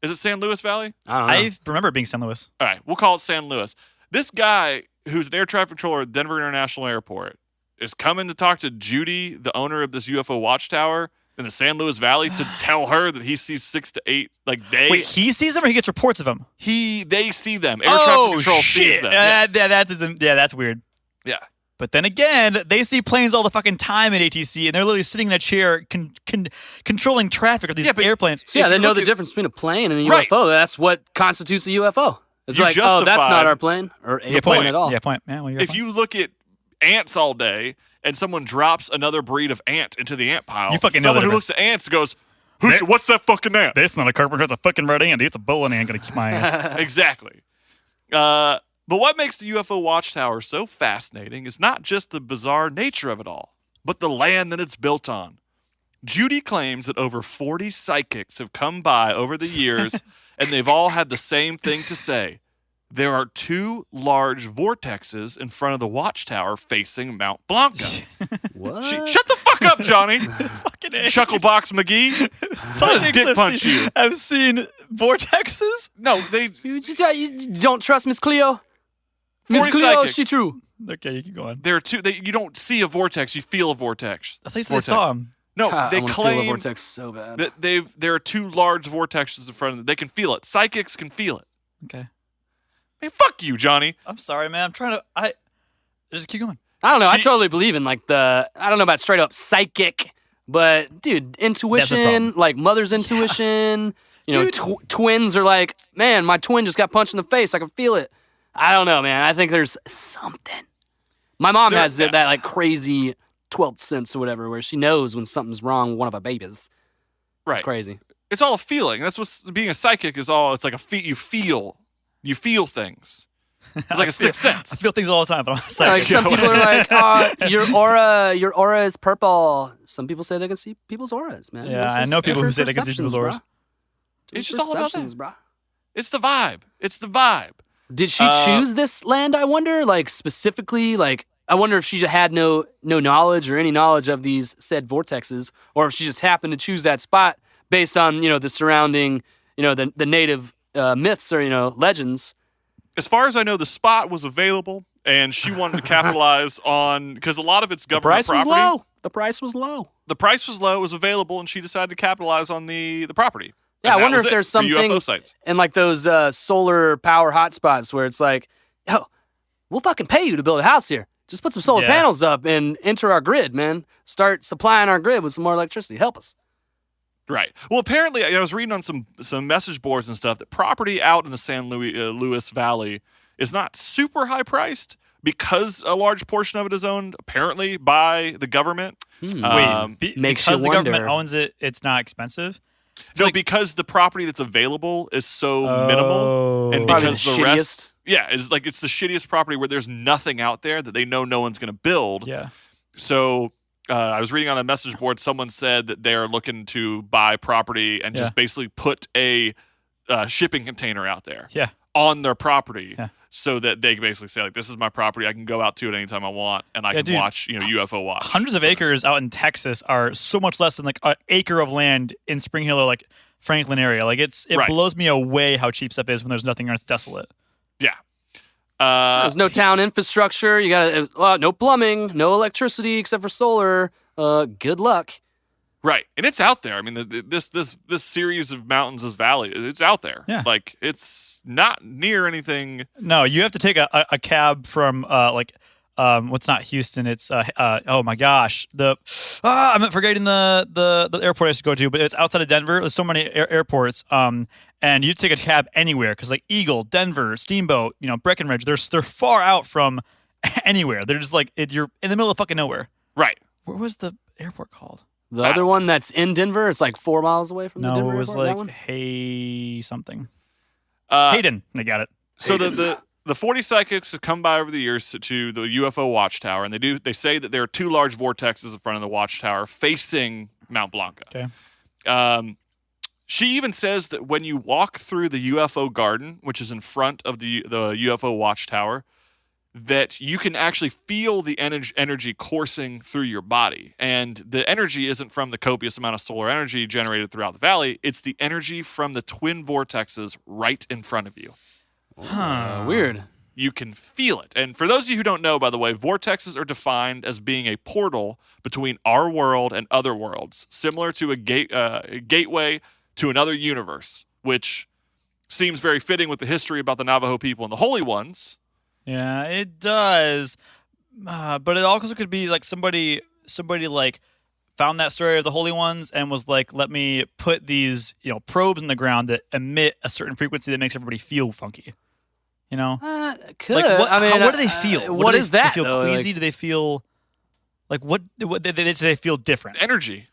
Speaker 9: Is it San Luis Valley?
Speaker 8: I don't know.
Speaker 10: I remember it being San Luis.
Speaker 9: All right, we'll call it San Luis. This guy, who's an air traffic controller at Denver International Airport, is coming to talk to Judy, the owner of this UFO Watchtower in the San Luis Valley, to tell her that he sees 6 to 8.
Speaker 10: Wait, he sees them or he gets reports of them?
Speaker 9: They see them. Air traffic control sees them.
Speaker 10: Yes. That's weird.
Speaker 9: Yeah.
Speaker 10: But then again, they see planes all the fucking time at ATC, and they're literally sitting in a chair controlling traffic of these airplanes.
Speaker 8: So they know the difference between a plane and a UFO. That's what constitutes a UFO. It's like, that's not our plane or a plane at all.
Speaker 10: Yeah, point. Yeah, well,
Speaker 9: if you look at ants all day and someone drops another breed of ant into the ant pile,
Speaker 10: you fucking
Speaker 9: someone who looks at ants goes, what's that fucking ant?
Speaker 10: That's not a carpenter, it's a fucking red ant. It's a bowling ant gonna keep my ass.
Speaker 9: Exactly. But what makes the UFO Watchtower so fascinating is not just the bizarre nature of it all, but the land that it's built on. Judy claims that over 40 psychics have come by over the years, and they've all had the same thing to say. There are 2 large vortexes in front of the watchtower facing Mount Blanca.
Speaker 8: What?
Speaker 9: Shut the fuck up, Johnny.
Speaker 10: Fucking A.
Speaker 9: Chucklebox McGee.
Speaker 10: Psychics
Speaker 9: Dick punch you.
Speaker 10: I've seen vortexes.
Speaker 9: No, they.
Speaker 8: You don't trust Miss Cleo? Miss
Speaker 9: 40
Speaker 8: Cleo,
Speaker 9: psychics.
Speaker 8: she true.
Speaker 10: Okay, you keep going.
Speaker 9: There are two. You don't see a vortex. You feel a vortex.
Speaker 10: At least they saw him.
Speaker 9: No,
Speaker 8: God,
Speaker 9: they
Speaker 8: I wanna feel a
Speaker 9: claim
Speaker 8: vortex so bad.
Speaker 9: that there are two large vortexes in front of them. They can feel it. Psychics can feel it.
Speaker 10: Okay.
Speaker 9: Hey, fuck you, Johnny.
Speaker 10: I'm sorry, man. I'm trying to. Just keep going.
Speaker 8: I don't know. I
Speaker 9: She-
Speaker 8: totally believe in like I don't know about straight up psychic, but dude, intuition,
Speaker 10: problem.
Speaker 8: like mother's intuition. You know,
Speaker 10: Dude.
Speaker 8: twins are like, man, my twin just got punched in the face. I can feel it. I don't know, man. I think there's something. My mom has that like crazy 12th sense or whatever, where she knows when something's wrong with one of her babies.
Speaker 9: Right.
Speaker 8: It's crazy.
Speaker 9: It's all a feeling. That's what being a psychic is all. It's like you feel things. It's like a sixth
Speaker 10: I
Speaker 9: sense.
Speaker 10: feel things all the time, but I'm not
Speaker 8: Like
Speaker 10: psychic.
Speaker 8: some people are like, your aura is purple. Some people say they can see people's auras, man.
Speaker 10: Yeah,
Speaker 8: It's
Speaker 10: I
Speaker 8: just
Speaker 10: know people who
Speaker 8: different
Speaker 10: say they can see
Speaker 8: perceptions,
Speaker 10: people's auras.
Speaker 8: bruh.
Speaker 9: It's just all about that.
Speaker 8: Perceptions, bruh.
Speaker 9: It's the vibe. It's the vibe.
Speaker 8: Did she choose this land, I wonder? Like, specifically, like, I wonder if she had no knowledge or any knowledge of these said vortexes, or if she just happened to choose that spot based on, the surrounding, the native myths or, legends.
Speaker 9: As far as I know, the spot was available, and she wanted to capitalize on because a lot of it's
Speaker 8: The
Speaker 9: government
Speaker 8: price was
Speaker 9: property.
Speaker 8: low. The price was low.
Speaker 9: The price was low, it was available, and she decided to capitalize on the property.
Speaker 8: Yeah,
Speaker 9: And
Speaker 8: I wonder
Speaker 9: that was
Speaker 8: if
Speaker 9: it
Speaker 8: there's
Speaker 9: for
Speaker 8: something
Speaker 9: UFO sites.
Speaker 8: in like those solar power hotspots where it's like, yo, we'll fucking pay you to build a house here. Just put some solar
Speaker 10: Yeah.
Speaker 8: panels up and enter our grid, man. Start supplying our grid with some more electricity. Help us.
Speaker 9: Right. Well, apparently, I was reading on some message boards and stuff that property out in the San Luis Valley is not super high priced because a large portion of it is owned apparently by the government.
Speaker 10: Wait,
Speaker 8: makes
Speaker 10: because
Speaker 8: you
Speaker 10: the government
Speaker 8: wonder.
Speaker 10: owns it, it's not expensive?
Speaker 9: No, because the property that's available is so minimal, and
Speaker 8: Probably
Speaker 9: because
Speaker 8: the
Speaker 9: the rest,
Speaker 8: shittiest.
Speaker 9: it's the shittiest property where there's nothing out there that they know no one's going to build.
Speaker 10: Yeah.
Speaker 9: So I was reading on a message board, someone said that they're looking to buy property and just basically put a shipping container out there
Speaker 10: Yeah.
Speaker 9: on their property.
Speaker 10: Yeah.
Speaker 9: So that they can basically say, like, this is my property. I can go out to it anytime I want, and I can
Speaker 10: dude.
Speaker 9: watch, UFO watch.
Speaker 10: Hundreds of acres out in Texas are so much less than like an acre of land in Spring Hill or like Franklin area. Like it
Speaker 9: Right.
Speaker 10: blows me away how cheap stuff is when there's nothing and it's desolate.
Speaker 9: Yeah.
Speaker 8: There's no town infrastructure. You got no plumbing, no electricity except for solar. Good luck.
Speaker 9: Right, and it's out there. I mean, this series of mountains, this valley, it's out there.
Speaker 10: Yeah.
Speaker 9: Like it's not near anything.
Speaker 10: No, you have to take a cab from what's not Houston? It's oh my gosh, I'm forgetting the airport I used to go to, but it's outside of Denver. There's so many airports. And you take a cab anywhere because like Eagle, Denver, Steamboat, Breckenridge, they're far out from anywhere. They're just like you're in the middle of fucking nowhere.
Speaker 9: Right.
Speaker 10: Where was the airport called?
Speaker 8: The other one that's in Denver, it's like 4 miles away from the
Speaker 10: No,
Speaker 8: Denver
Speaker 10: it was
Speaker 8: airport, that
Speaker 10: like
Speaker 8: one?
Speaker 10: Hay something.
Speaker 9: Uh,
Speaker 10: Hayden, they got it.
Speaker 9: So the 40 psychics have come by over the years to the UFO watchtower, and they say that there are two large vortexes in front of the watchtower facing Mount Blanca.
Speaker 10: Okay.
Speaker 9: She even says that when you walk through the UFO garden, which is in front of the UFO watchtower, that you can actually feel the energy coursing through your body. And the energy isn't from the copious amount of solar energy generated throughout the valley. It's the energy from the twin vortexes right in front of you.
Speaker 8: Weird.
Speaker 9: You can feel it. And for those of you who don't know, by the way, vortexes are defined as being a portal between our world and other worlds, similar to a gateway to another universe, which seems very fitting with the history about the Navajo people and the Holy Ones.
Speaker 10: Yeah, it does. But it also could be like somebody like found that story of the Holy Ones and was like, let me put these, probes in the ground that emit a certain frequency that makes everybody feel funky.
Speaker 8: Could.
Speaker 10: Like what,
Speaker 8: I mean,
Speaker 10: what do they feel?
Speaker 8: what
Speaker 10: do
Speaker 8: is
Speaker 10: they,
Speaker 8: that,
Speaker 10: They feel
Speaker 8: though?
Speaker 10: queasy? Do they feel like what do they feel different?
Speaker 9: Energy.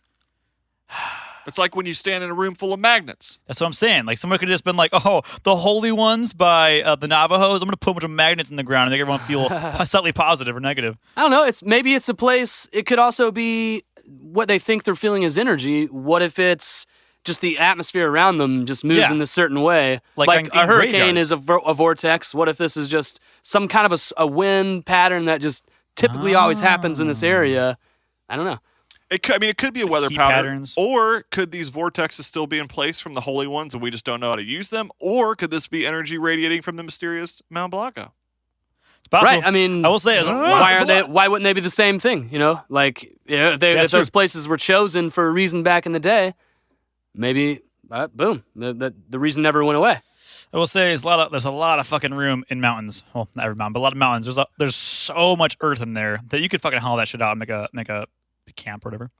Speaker 9: It's like when you stand in a room full of magnets.
Speaker 10: That's what I'm saying. Like someone could have just been like, "Oh, the Holy Ones by the Navajos. I'm going to put a bunch of magnets in the ground and make everyone feel slightly positive or negative."
Speaker 8: I don't know. Maybe it's a place. It could also be what they think they're feeling is energy. What if it's just the atmosphere around them just moves in a certain way?
Speaker 10: Like
Speaker 8: a
Speaker 10: in
Speaker 8: hurricane
Speaker 10: graveyards.
Speaker 8: is a vortex. What if this is just some kind of a wind pattern that just typically always happens in this area? I don't know.
Speaker 9: It could be a weather
Speaker 10: heat
Speaker 9: pattern,
Speaker 10: patterns.
Speaker 9: or could these vortexes still be in place from the Holy Ones and we just don't know how to use them? Or could this be energy radiating from the mysterious Mount Blanca?
Speaker 10: It's possible.
Speaker 8: Right. I mean,
Speaker 10: I will say,
Speaker 8: why wouldn't they be the same thing? Like, if those places were chosen for a reason back in the day, maybe, boom, the reason never went away.
Speaker 10: I will say, there's a lot of fucking room in mountains. Well, not every mountain, but a lot of mountains. There's so much earth in there that you could fucking haul that shit out and make a camp or whatever.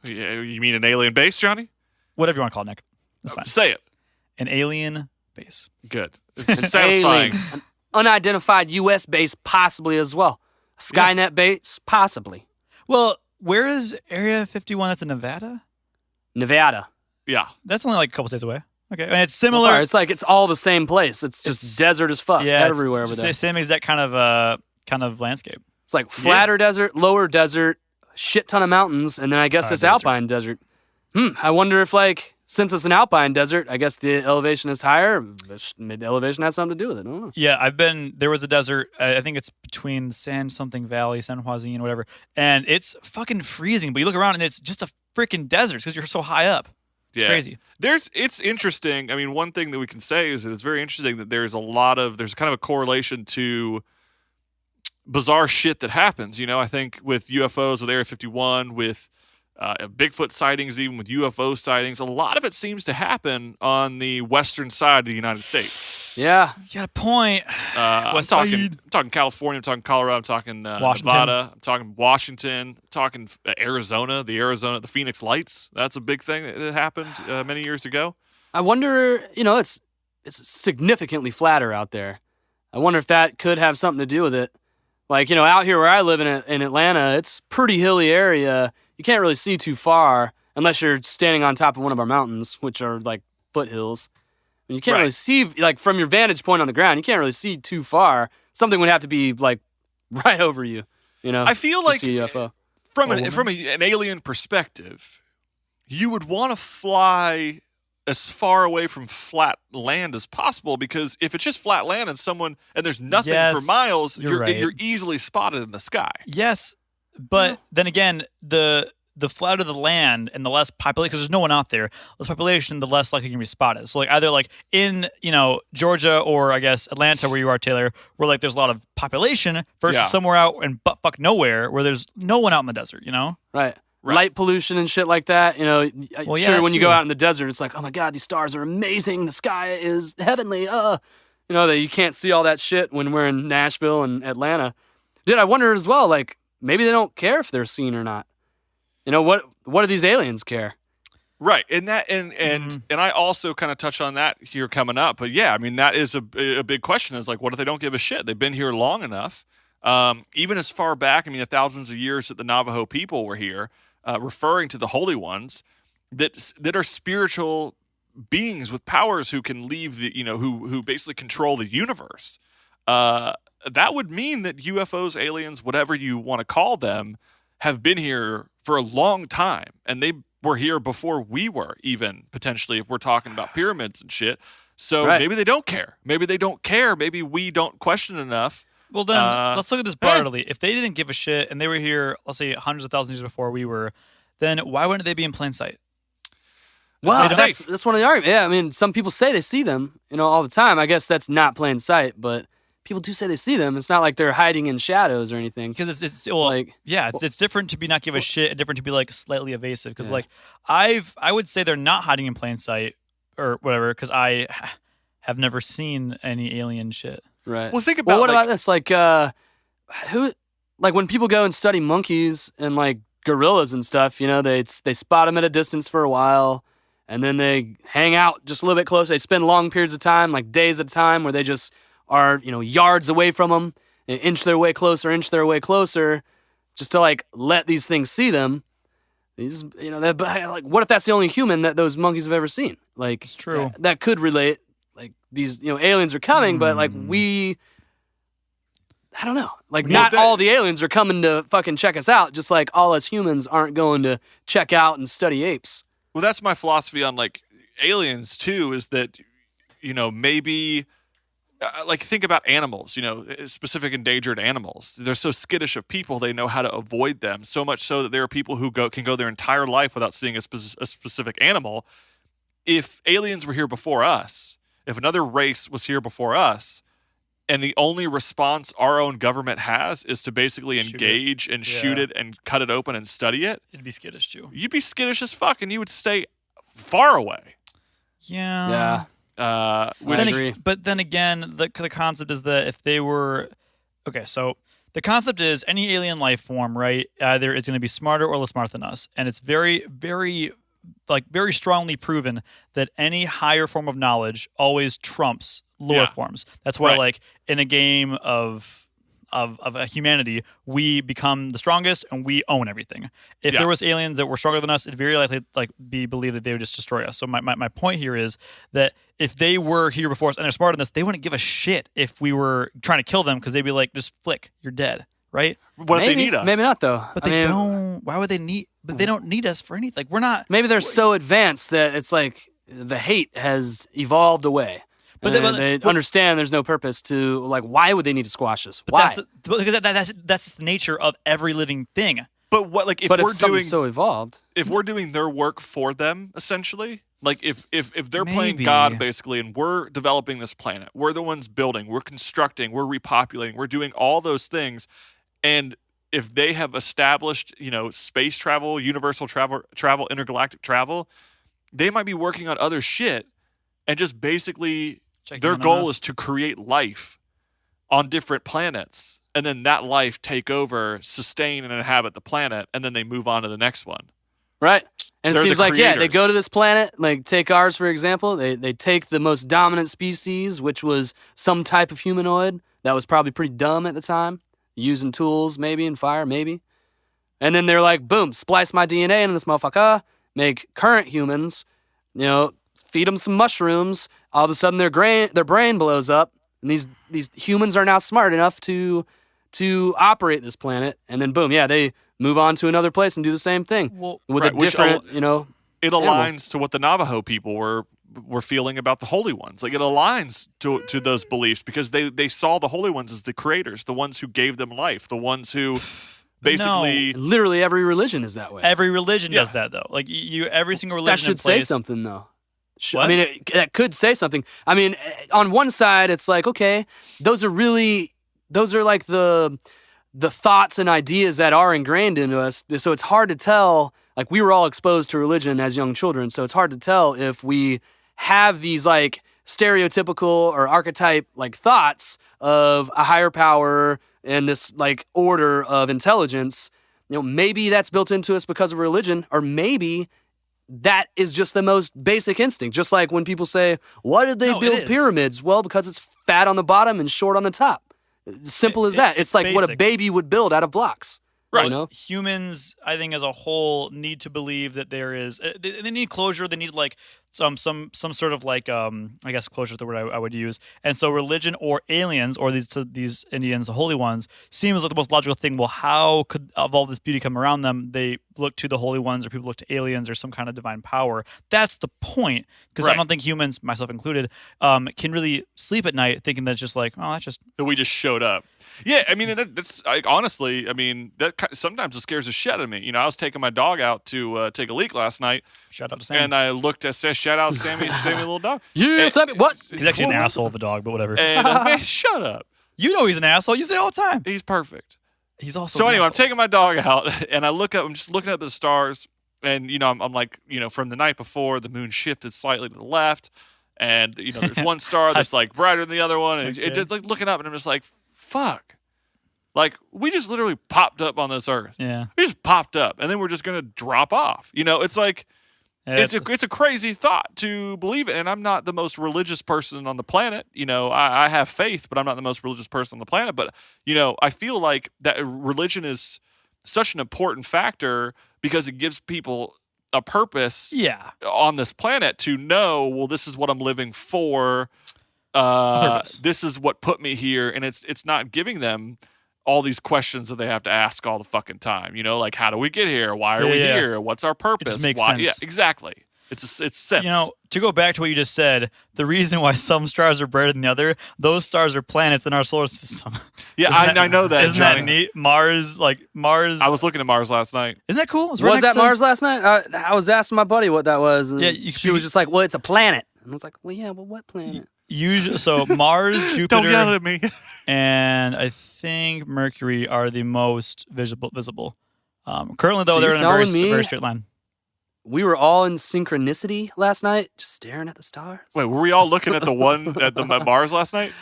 Speaker 9: Yeah, you mean an alien base, Johnny?
Speaker 10: Whatever you want to call it, Nick. That's fine.
Speaker 9: Say it.
Speaker 10: An alien base.
Speaker 9: Good. It's satisfying.
Speaker 8: An unidentified U.S. base, possibly as well. A Skynet base, possibly.
Speaker 10: Well, where is Area 51? That's in Nevada?
Speaker 8: Nevada.
Speaker 9: Yeah.
Speaker 10: That's only like a couple states away. Okay. And it's similar.
Speaker 8: It's like it's all the same place. It's just desert as fuck everywhere over there.
Speaker 10: Same exact kind of landscape.
Speaker 8: It's like flatter desert, lower desert, shit ton of mountains, and then I guess this alpine desert. I wonder if, like, since it's an alpine desert, I guess the elevation is higher. Maybe the elevation has something to do with it. I don't know.
Speaker 10: Yeah, there was a desert, I think it's between San Valley, San Joaquin, whatever, and it's fucking freezing, but you look around and it's just a freaking desert because you're so high up. It's crazy.
Speaker 9: It's interesting. I mean, one thing that we can say is that it's very interesting that there's kind of a correlation to bizarre shit that happens. I think with UFOs, with Area 51, with Bigfoot sightings, even with UFO sightings, a lot of it seems to happen on the western side of the United States.
Speaker 8: Yeah.
Speaker 10: You got a point.
Speaker 9: I'm talking California, I'm talking Colorado, I'm talking Nevada, I'm talking Washington, I'm talking Arizona, the Phoenix Lights. That's a big thing that happened many years ago.
Speaker 8: I wonder, it's significantly flatter out there. I wonder if that could have something to do with it. Like, out here where I live in Atlanta, it's pretty hilly area. You can't really see too far unless you're standing on top of one of our mountains, which are like foothills. And you can't really see, like, from your vantage point on the ground, you can't really see too far. Something would have to be, like, right over you,
Speaker 9: I feel like
Speaker 8: see a UFO.
Speaker 9: From an alien perspective, you would want to fly as far away from flat land as possible, because if it's just flat land and there's nothing for miles, you're easily spotted in the sky.
Speaker 10: Yes, but then again, the flatter the land and the less population, because there's no one out there, less population, the less likely you can be spotted. So, like, either like in Georgia or I guess Atlanta, where you are, Taylor, where like there's a lot of population, versus somewhere out in butt-fuck nowhere where there's no one out in the desert.
Speaker 8: Right. Light pollution and shit like that. When you go out in the desert, it's like, oh my God, these stars are amazing. The sky is heavenly. That you can't see all that shit when we're in Nashville and Atlanta. Dude, I wonder as well, like, maybe they don't care if they're seen or not. What do these aliens care?
Speaker 9: Right. And I also kind of touch on that here coming up. But yeah, I mean, that is a big question, is like, what if they don't give a shit? They've been here long enough. Even as far back, I mean, the thousands of years that the Navajo people were here, referring to the Holy Ones that are spiritual beings with powers who can leave who basically control the universe. That would mean that UFOs, aliens, whatever you want to call them, have been here for a long time, and they were here before we were, even potentially, if we're talking about pyramids and shit. So maybe they don't care. Maybe they don't care. Maybe we don't question enough.
Speaker 10: Well, then let's look at this broadly. If they didn't give a shit and they were here, let's say hundreds of thousands of years before we were, then why wouldn't they be in plain sight?
Speaker 8: Well, that's one of the arguments. Yeah, I mean, some people say they see them, all the time. I guess that's not plain sight, but people do say they see them. It's not like they're hiding in shadows or anything.
Speaker 10: Because it's different to be not give a shit and different to be like slightly evasive. Because I would say they're not hiding in plain sight or whatever, because I have never seen any alien shit.
Speaker 8: Right.
Speaker 9: Well, think about.
Speaker 8: Well, what about this? Like, when people go and study monkeys and like gorillas and stuff, they spot them at a distance for a while, and then they hang out just a little bit closer. They spend long periods of time, like days at a time, where they just are, yards away from them, and inch their way closer, just to like let these things see them. These, like, what if that's the only human that those monkeys have ever seen? Like,
Speaker 10: it's true.
Speaker 8: That could relate. Like, these, aliens are coming, but like I don't know. Like, not all the aliens are coming to fucking check us out, just like all us humans aren't going to check out and study apes.
Speaker 9: Well, that's my philosophy on like aliens too, is that, maybe like think about animals, specific endangered animals. They're so skittish of people, they know how to avoid them. So much so that there are people who can go their entire life without seeing a specific animal. If aliens were here before us, if another race was here before us, and the only response our own government has is to basically engage and shoot it and cut it open and study it,
Speaker 10: It'd be skittish too.
Speaker 9: you'd be skittish as fuck, and you would stay far away.
Speaker 10: Yeah.
Speaker 8: I agree.
Speaker 10: But then again, the concept is that if they were so the concept is any alien life form, right? Either is going to be smarter or less smart than us, and it's very, very, very strongly proven that any higher form of knowledge always trumps lower forms. That's why, like in a game of a humanity, we become the strongest and we own everything. If there was aliens that were stronger than us, it'd very likely be believed that they would just destroy us. So my point here is that if they were here before us and they're smarter than us, they wouldn't give a shit if we were trying to kill them, because they'd be like, just flick, you're dead, right?
Speaker 9: What if they need us?
Speaker 8: Maybe not though.
Speaker 10: But they don't. Why would they need? But they don't need us for anything. Like we're not.
Speaker 8: Maybe they're so advanced that it's like the hate has evolved away. But they understand there's no purpose to, like, why would they need to squash us? Why?
Speaker 10: Because that's the nature of every living thing.
Speaker 9: But what, like, if
Speaker 8: so evolved,
Speaker 9: if we're doing their work for them, essentially, like if they're playing God basically, and we're developing this planet, we're the ones building, we're constructing, we're repopulating, we're doing all those things, and if they have established, space travel, universal travel, intergalactic travel, they might be working on other shit, and just basically. Their goal is to create life on different planets, and then that life take over, sustain, and inhabit the planet, and then they move on to the next one.
Speaker 8: Right. And
Speaker 9: They're
Speaker 8: it seems
Speaker 9: the
Speaker 8: like,
Speaker 9: creators.
Speaker 8: they go to this planet, like take ours, for example. They take the most dominant species, which was some type of humanoid that was probably pretty dumb at the time, using tools, maybe, and fire, maybe. And then they're like, boom, splice my DNA into this motherfucker, make current humans, feed them some mushrooms. All of a sudden, their brain blows up, and these humans are now smart enough to operate this planet. And then, boom, they move on to another place and do the same thing with a different,
Speaker 9: It aligns to what the Navajo people were feeling about the Holy Ones. Like, it aligns to those beliefs because they saw the Holy Ones as the creators, the ones who gave them life, the ones who basically...
Speaker 8: No. Literally every religion is that way.
Speaker 10: Every religion does that, though. Like, every single religion
Speaker 8: that should
Speaker 10: in place...
Speaker 8: say something, though.
Speaker 10: What?
Speaker 8: I mean, that could say something. I mean, on one side, it's like, okay, those are like the thoughts and ideas that are ingrained into us. So it's hard to tell, like, we were all exposed to religion as young children. So it's hard to tell if we have these, like, stereotypical or archetype, like, thoughts of a higher power and this, like, order of intelligence. Maybe that's built into us because of religion, or maybe that is just the most basic instinct. Just like when people say, why did they build pyramids? Well, because it's fat on the bottom and short on the top. Simple as that. It's like
Speaker 10: basic.
Speaker 8: what a baby would build out of blocks.
Speaker 9: Right.
Speaker 10: Humans, I think, as a whole, need to believe that there is. They need closure. They need like some sort of like I guess closure is the word I would use. And so, religion or aliens or these Indians, the holy ones, seems like the most logical thing. Well, how could of all this beauty come around them? They look to the holy ones, or people look to aliens, or some kind of divine power. That's the point. Because I don't think humans, myself included, can really sleep at night thinking that it's just like, oh, that's just
Speaker 9: that we just showed up. Yeah, I mean, that's honestly, I mean, that sometimes it scares the shit out of me. I was taking my dog out to take a leak last night.
Speaker 10: Shout out to Sammy.
Speaker 9: And I looked at, shout out Sammy, little dog.
Speaker 8: Yeah, Sammy, what?
Speaker 10: He's actually an asshole of a dog, but whatever.
Speaker 9: And man, shut up.
Speaker 10: You know he's an asshole. You say it all the time.
Speaker 9: He's perfect.
Speaker 10: He's also
Speaker 9: so
Speaker 10: an
Speaker 9: anyway, I'm
Speaker 10: asshole.
Speaker 9: taking my dog out, and I look up. I'm just looking up at the stars, and I'm like, from the night before, the moon shifted slightly to the left, and there's one star that's like brighter than the other one, and it just like looking up, and I'm just like, fuck. Like, we just literally popped up on this earth.
Speaker 10: Yeah.
Speaker 9: We just popped up, and then we're just going to drop off. It's like, it's a crazy thought to believe it. And I'm not the most religious person on the planet. I have faith, but I'm not the most religious person on the planet. But, I feel like that religion is such an important factor because it gives people a purpose on this planet to know, well, this is what I'm living for. This is what put me here. And it's not giving them all these questions that they have to ask all the fucking time. Like, how do we get here? Why are we here? What's our purpose?
Speaker 10: It just makes
Speaker 9: Why?
Speaker 10: sense.
Speaker 9: Yeah, exactly. It's sense.
Speaker 10: You know, to go back to what you just said, the reason why some stars are brighter than the other, those stars are planets in our solar system.
Speaker 9: Yeah, I know that.
Speaker 10: Isn't
Speaker 9: Johnny.
Speaker 10: that neat? Mars.
Speaker 9: I was looking at Mars last night.
Speaker 10: Isn't that cool?
Speaker 8: Was that Mars last night? I was asking my buddy what that was. And
Speaker 10: Yeah,
Speaker 8: she was just like, "Well, it's a planet." And I was like, "Well, yeah, but what planet?"
Speaker 10: Usually, so Mars, Jupiter,
Speaker 9: Don't yell at me.
Speaker 10: and I think Mercury are the most visible. Currently, though,
Speaker 8: So
Speaker 10: they're
Speaker 8: you're
Speaker 10: in a very,
Speaker 8: telling me-
Speaker 10: very straight line.
Speaker 8: We were all in synchronicity last night, just staring at the stars.
Speaker 9: Wait, were we all looking at the one at the Mars last night?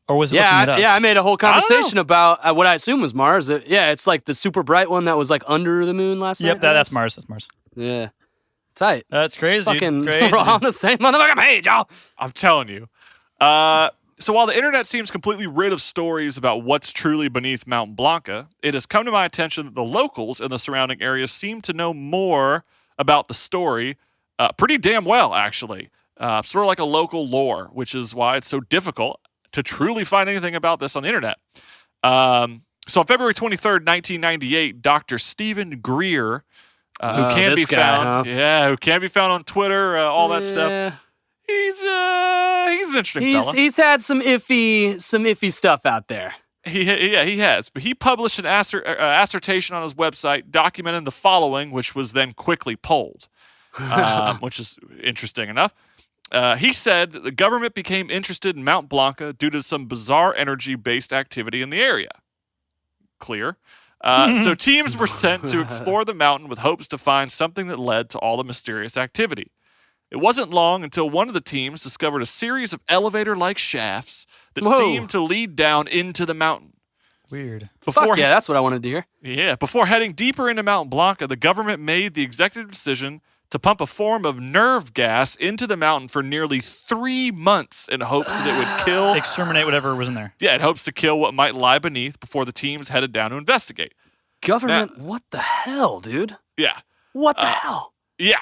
Speaker 10: Or was it looking at us?
Speaker 8: I made a whole
Speaker 9: don't know.
Speaker 8: conversation about what I assume was Mars. It's like the super bright one that was like under the moon last night.
Speaker 10: Yep, that's Mars. That's Mars.
Speaker 8: Yeah, tight.
Speaker 10: That's crazy.
Speaker 8: Fucking,
Speaker 10: Crazy.
Speaker 8: we're all on the same motherfucking page, y'all.
Speaker 9: I'm telling you. So while the internet seems completely rid of stories about what's truly beneath Mount Blanca, it has come to my attention that the locals in the surrounding areas seem to know more about the story pretty damn well, actually. Sort of like a local lore, which is why it's so difficult to truly find anything about this on the internet. So on February 23rd, 1998, Dr. Stephen Greer, who can be found, who can be found on Twitter, all that stuff. He's an interesting fella.
Speaker 8: He's had some iffy stuff out there.
Speaker 9: He has. But he published an assertion on his website documenting the following, which was then quickly polled, which is interesting enough. He said that the government became interested in Mount Blanca due to some bizarre energy-based activity in the area. Clear. So teams were sent to explore the mountain with hopes to find something that led to all the mysterious activity. It wasn't long until one of the teams discovered a series of elevator-like shafts that seemed to lead down into the mountain.
Speaker 10: Weird.
Speaker 8: Fuck yeah, that's what I wanted to hear.
Speaker 9: Yeah, before heading deeper into Mount Blanca, the government made the executive decision to pump a form of nerve gas into the mountain for nearly 3 months in hopes that it would kill...
Speaker 10: Exterminate whatever was in there.
Speaker 9: Yeah, in hopes to kill what might lie beneath before the teams headed down to investigate.
Speaker 8: Government, what the hell, dude?
Speaker 9: Yeah.
Speaker 8: What the hell?
Speaker 9: Yeah.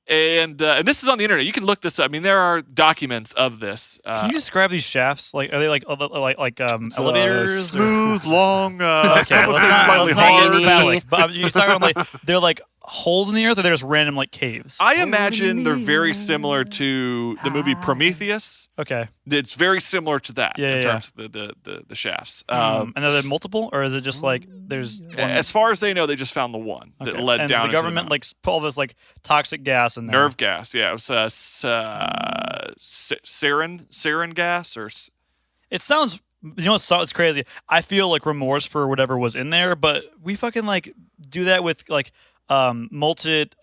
Speaker 9: And this is on the internet. You can look this up. I mean, there are documents of this.
Speaker 10: Can you describe these shafts? Like, are they like elevators?
Speaker 9: Smooth, long.
Speaker 10: Okay,
Speaker 9: some would say
Speaker 10: let's
Speaker 9: slightly
Speaker 10: not
Speaker 9: hard.
Speaker 10: get phallic, but you're talking about like they're like holes in the earth, or they're just random like caves.
Speaker 9: I imagine they're very similar to the movie Prometheus.
Speaker 10: Okay,
Speaker 9: it's very similar to that in terms of the shafts.
Speaker 10: And are there multiple, or is it just like there's one?
Speaker 9: As far as they know, they just found the one that led
Speaker 10: and
Speaker 9: down.
Speaker 10: So the government like put all this like toxic gas in there.
Speaker 9: Nerve gas, yeah. It was sarin gas, or
Speaker 10: it sounds. You know, it's crazy. I feel like remorse for whatever was in there, but we fucking like do that with like molted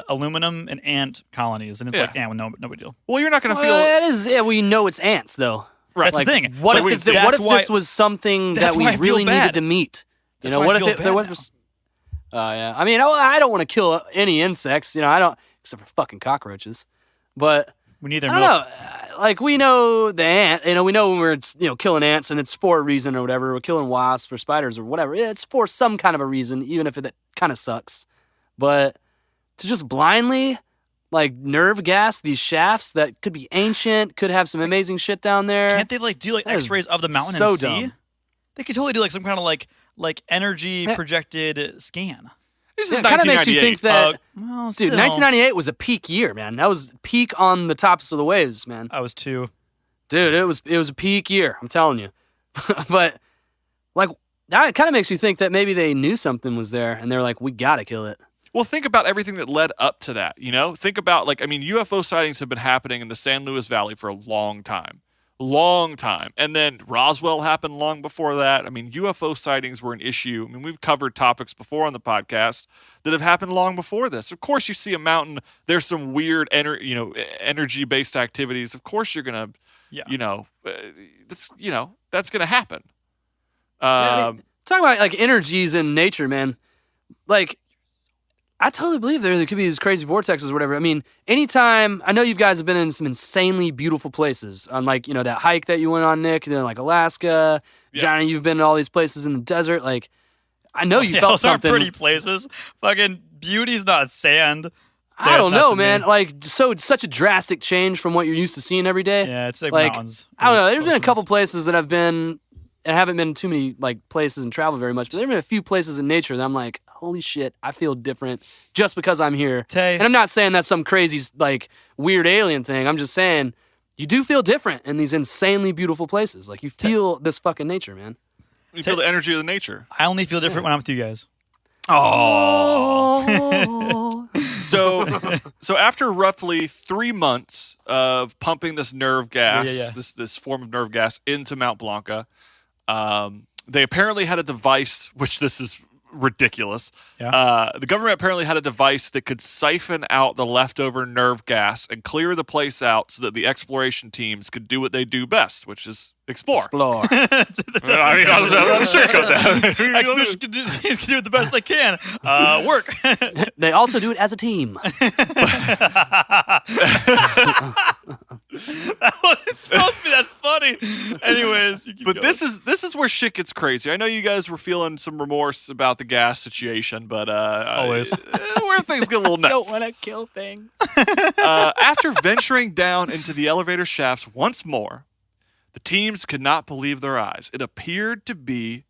Speaker 10: aluminum and ant colonies, and it's like, yeah, well, no big deal.
Speaker 9: Well, you're not going to feel
Speaker 8: it is. Yeah, we know it's ants, though.
Speaker 9: Right.
Speaker 10: That's
Speaker 8: like,
Speaker 10: the thing.
Speaker 8: What if this was something that we really needed to meet? You know, what if there was? Yeah. I mean, I don't want to kill any insects. You know, I don't, except for fucking cockroaches. But
Speaker 10: we need their
Speaker 8: I don't
Speaker 10: milk.
Speaker 8: know. Like, we know the ant. You know, we know when we're killing ants, and it's for a reason or whatever. We're killing wasps or spiders or whatever. It's for some kind of a reason, even if it kind of sucks. But to just blindly, like, nerve gas these shafts that could be ancient, could have some amazing shit down there.
Speaker 10: Can't they like do like X-rays of the mountain
Speaker 8: so
Speaker 10: and see?
Speaker 8: dumb.
Speaker 10: They could totally do like some kind of like energy projected scan.
Speaker 9: This is
Speaker 8: it kind of makes you think that,
Speaker 10: well,
Speaker 8: dude, 1998 was a peak year, man. That was peak on the tops of the waves, man.
Speaker 10: I was 2.
Speaker 8: Dude, it was a peak year. I'm telling you. But like, that kind of makes you think that maybe they knew something was there, and they're like, we gotta kill it.
Speaker 9: Well, think about everything that led up to that, you know? Think about, like, I mean, UFO sightings have been happening in the San Luis Valley for a long time. And then Roswell happened long before that. I mean, UFO sightings were an issue. I mean, we've covered topics before on the podcast that have happened long before this. Of course, you see a mountain, there's some weird energy-based activities. Of course, you're going to, that's going to happen.
Speaker 8: I mean, talking about, like, energies in nature, man. Like, I totally believe there could be these crazy vortexes or whatever. I mean, anytime, I know you guys have been in some insanely beautiful places on, like, that hike that you went on, Nick, like Alaska. Yeah. Johnny, you've been in all these places in the desert. Like, I know you felt
Speaker 10: those
Speaker 8: something.
Speaker 10: Those are pretty places. Fucking beauty's not sand.
Speaker 8: I don't know, man. Like, so it's such a drastic change from what you're used to seeing every day.
Speaker 10: Yeah, it's like mountains.
Speaker 8: I don't know. There's been a couple places that I've been, and I haven't been too many, like, places and traveled very much, but there's been a few places in nature that I'm like, holy shit, I feel different just because I'm here.
Speaker 10: Tay.
Speaker 8: And I'm not saying that's some crazy, like, weird alien thing. I'm just saying you do feel different in these insanely beautiful places. Like, you feel this fucking nature, man.
Speaker 9: You feel the energy of the nature.
Speaker 10: I only feel different when I'm with you guys.
Speaker 8: Oh.
Speaker 9: So after roughly 3 months of pumping this nerve gas,
Speaker 10: Yeah.
Speaker 9: this form of nerve gas into Mount Blanca, they apparently had a device, which this is ridiculous.
Speaker 10: Yeah.
Speaker 9: The government apparently had a device that could siphon out the leftover nerve gas and clear the place out so that the exploration teams could do what they do best, which is explore.
Speaker 8: Explore.
Speaker 9: I mean, I'm not sugarcoat that.
Speaker 10: Expedition can do it the best they can. Work.
Speaker 8: They also do it as a team.
Speaker 10: That wasn't supposed to be that funny. Anyways, you keep
Speaker 9: But
Speaker 10: going.
Speaker 9: this is where shit gets crazy. I know you guys were feeling some remorse about the gas situation, but
Speaker 10: Always.
Speaker 9: where things get a little nuts.
Speaker 8: Don't want to kill things.
Speaker 9: After venturing down into the elevator shafts once more, the teams could not believe their eyes. It appeared to be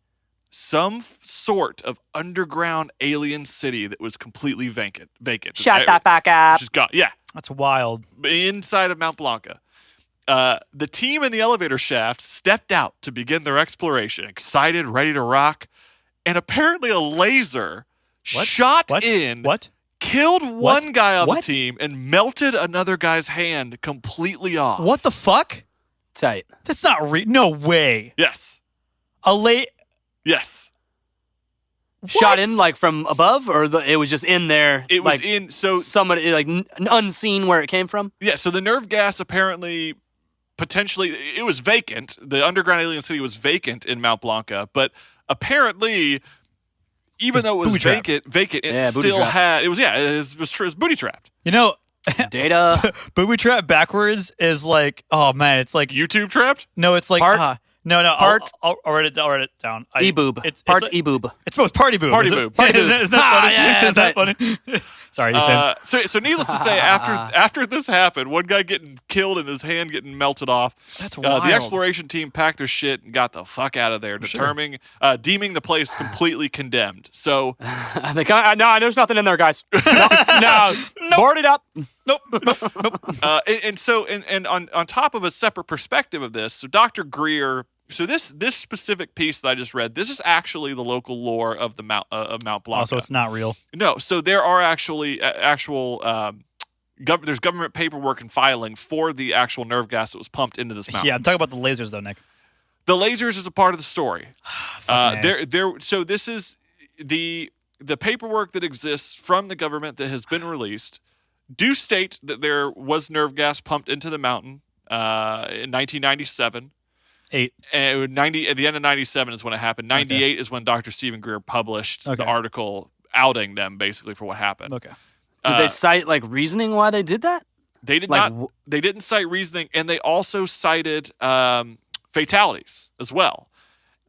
Speaker 9: some sort of underground alien city that was completely vacant.
Speaker 8: Shut the fuck up.
Speaker 9: Just got, yeah,
Speaker 10: That's wild.
Speaker 9: inside of Mount Blanca. The team in the elevator shaft stepped out to begin their exploration, excited, ready to rock, and apparently a laser shot in, killed one guy on the team, and melted another guy's hand completely off.
Speaker 10: What the fuck?
Speaker 8: Tight.
Speaker 10: That's not no way.
Speaker 9: Yes. Yes.
Speaker 8: Shot in like from above, or it was just in there?
Speaker 9: It was
Speaker 8: like,
Speaker 9: in, so
Speaker 8: somebody like unseen where it came from.
Speaker 9: Yeah, so the nerve gas apparently, potentially, it was vacant. The underground alien city was vacant in Mount Blanca, but apparently, even though it was vacant, it still had. It was it was booty trapped.
Speaker 10: You know,
Speaker 8: data
Speaker 10: booby trap backwards is like, oh man, it's like
Speaker 9: YouTube trapped.
Speaker 10: No, it's like no.
Speaker 8: Part.
Speaker 10: I'll write it down.
Speaker 8: E-boob.
Speaker 10: Part
Speaker 8: like, e-boob.
Speaker 10: It's both party boob.
Speaker 9: Party boob.
Speaker 10: Party boob. Isn't that funny?
Speaker 8: Yeah,
Speaker 10: Is that funny? Sorry, you said.
Speaker 9: So needless to say, after this happened, one guy getting killed and his hand getting melted off.
Speaker 10: That's wild.
Speaker 9: The exploration team packed their shit and got the fuck out of there, deeming the place completely condemned. So
Speaker 8: no, there's nothing in there, guys. No. Board it up.
Speaker 10: Nope.
Speaker 9: And on top of a separate perspective of this, so Dr. Greer. So this specific piece that I just read, this is actually the local lore of the Mount Blanca.
Speaker 10: Also, it's not real.
Speaker 9: No, so there are actually there's government paperwork and filing for the actual nerve gas that was pumped into this mountain.
Speaker 10: Yeah, I'm talking about the lasers though, Nick.
Speaker 9: The lasers is a part of the story. So this is the paperwork that exists from the government that has been released do state that there was nerve gas pumped into the mountain in 1997. At the end of 97 is when it happened. 98 is when Dr. Stephen Greer published the article outing them basically for what happened.
Speaker 10: Okay.
Speaker 8: Did they cite like reasoning why they did that?
Speaker 9: They did not. They didn't cite reasoning, and they also cited fatalities as well.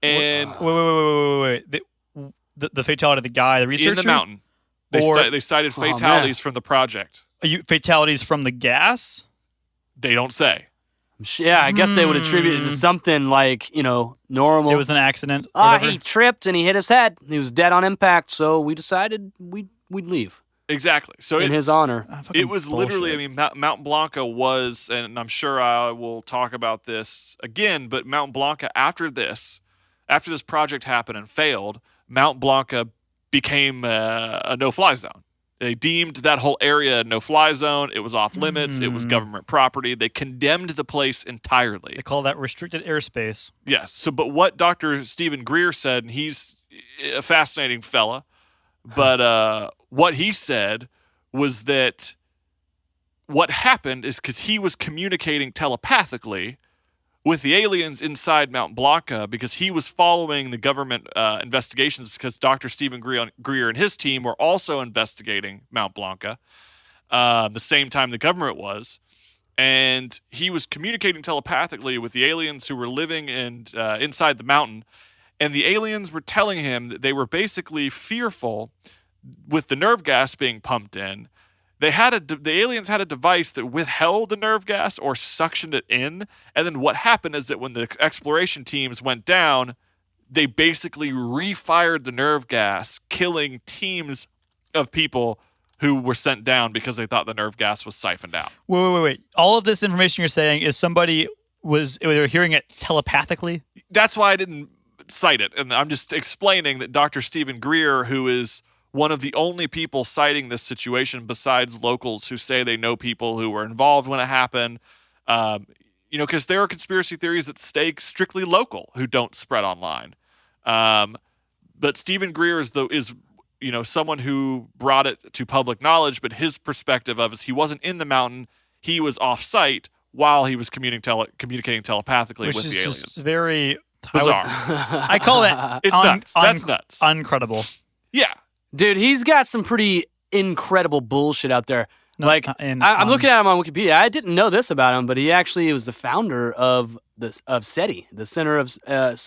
Speaker 9: And
Speaker 10: wait. The fatality of the guy, the researcher
Speaker 9: in the mountain. They cited fatalities from the project.
Speaker 10: Fatalities from the gas?
Speaker 9: They don't say.
Speaker 8: Yeah, I guess they would attribute it to something like, normal.
Speaker 10: It was an accident.
Speaker 8: He tripped and he hit his head. He was dead on impact, so we decided we'd leave.
Speaker 9: Exactly. So
Speaker 8: in his honor.
Speaker 9: It was literally, Mount Blanca was, and I'm sure I will talk about this again, but Mount Blanca after this project happened and failed, Mount Blanca became a no-fly zone. They deemed that whole area a no-fly zone. It was off limits. It was government property. They condemned the place entirely.
Speaker 10: They call that restricted airspace.
Speaker 9: Yes. So, but what Dr. Stephen Greer said, and he's a fascinating fella, but what he said was that what happened is because he was communicating telepathically with the aliens inside Mount Blanca because he was following the government investigations because Dr. Stephen Greer and his team were also investigating Mount Blanca the same time the government was. And he was communicating telepathically with the aliens who were living inside the mountain. And the aliens were telling him that they were basically fearful with the nerve gas being pumped in. The aliens had a device that withheld the nerve gas or suctioned it in. And then what happened is that when the exploration teams went down, they basically refired the nerve gas, killing teams of people who were sent down because they thought the nerve gas was siphoned out.
Speaker 10: Wait. All of this information you're saying is somebody they were hearing it telepathically?
Speaker 9: That's why I didn't cite it. And I'm just explaining that Dr. Stephen Greer, who is one of the only people citing this situation besides locals who say they know people who were involved when it happened, because there are conspiracy theories that stay strictly local who don't spread online. But Stephen Greer is someone who brought it to public knowledge, but his perspective of it is he wasn't in the mountain, he was off-site while he was communicating telepathically with the aliens.
Speaker 10: Just very
Speaker 9: bizarre.
Speaker 10: I call that
Speaker 9: it's nuts. That's nuts.
Speaker 10: Uncredible.
Speaker 9: Yeah.
Speaker 8: Dude, he's got some pretty incredible bullshit out there.
Speaker 10: No,
Speaker 8: I'm looking at him on Wikipedia. I didn't know this about him, but he actually was the founder of SETI, the Center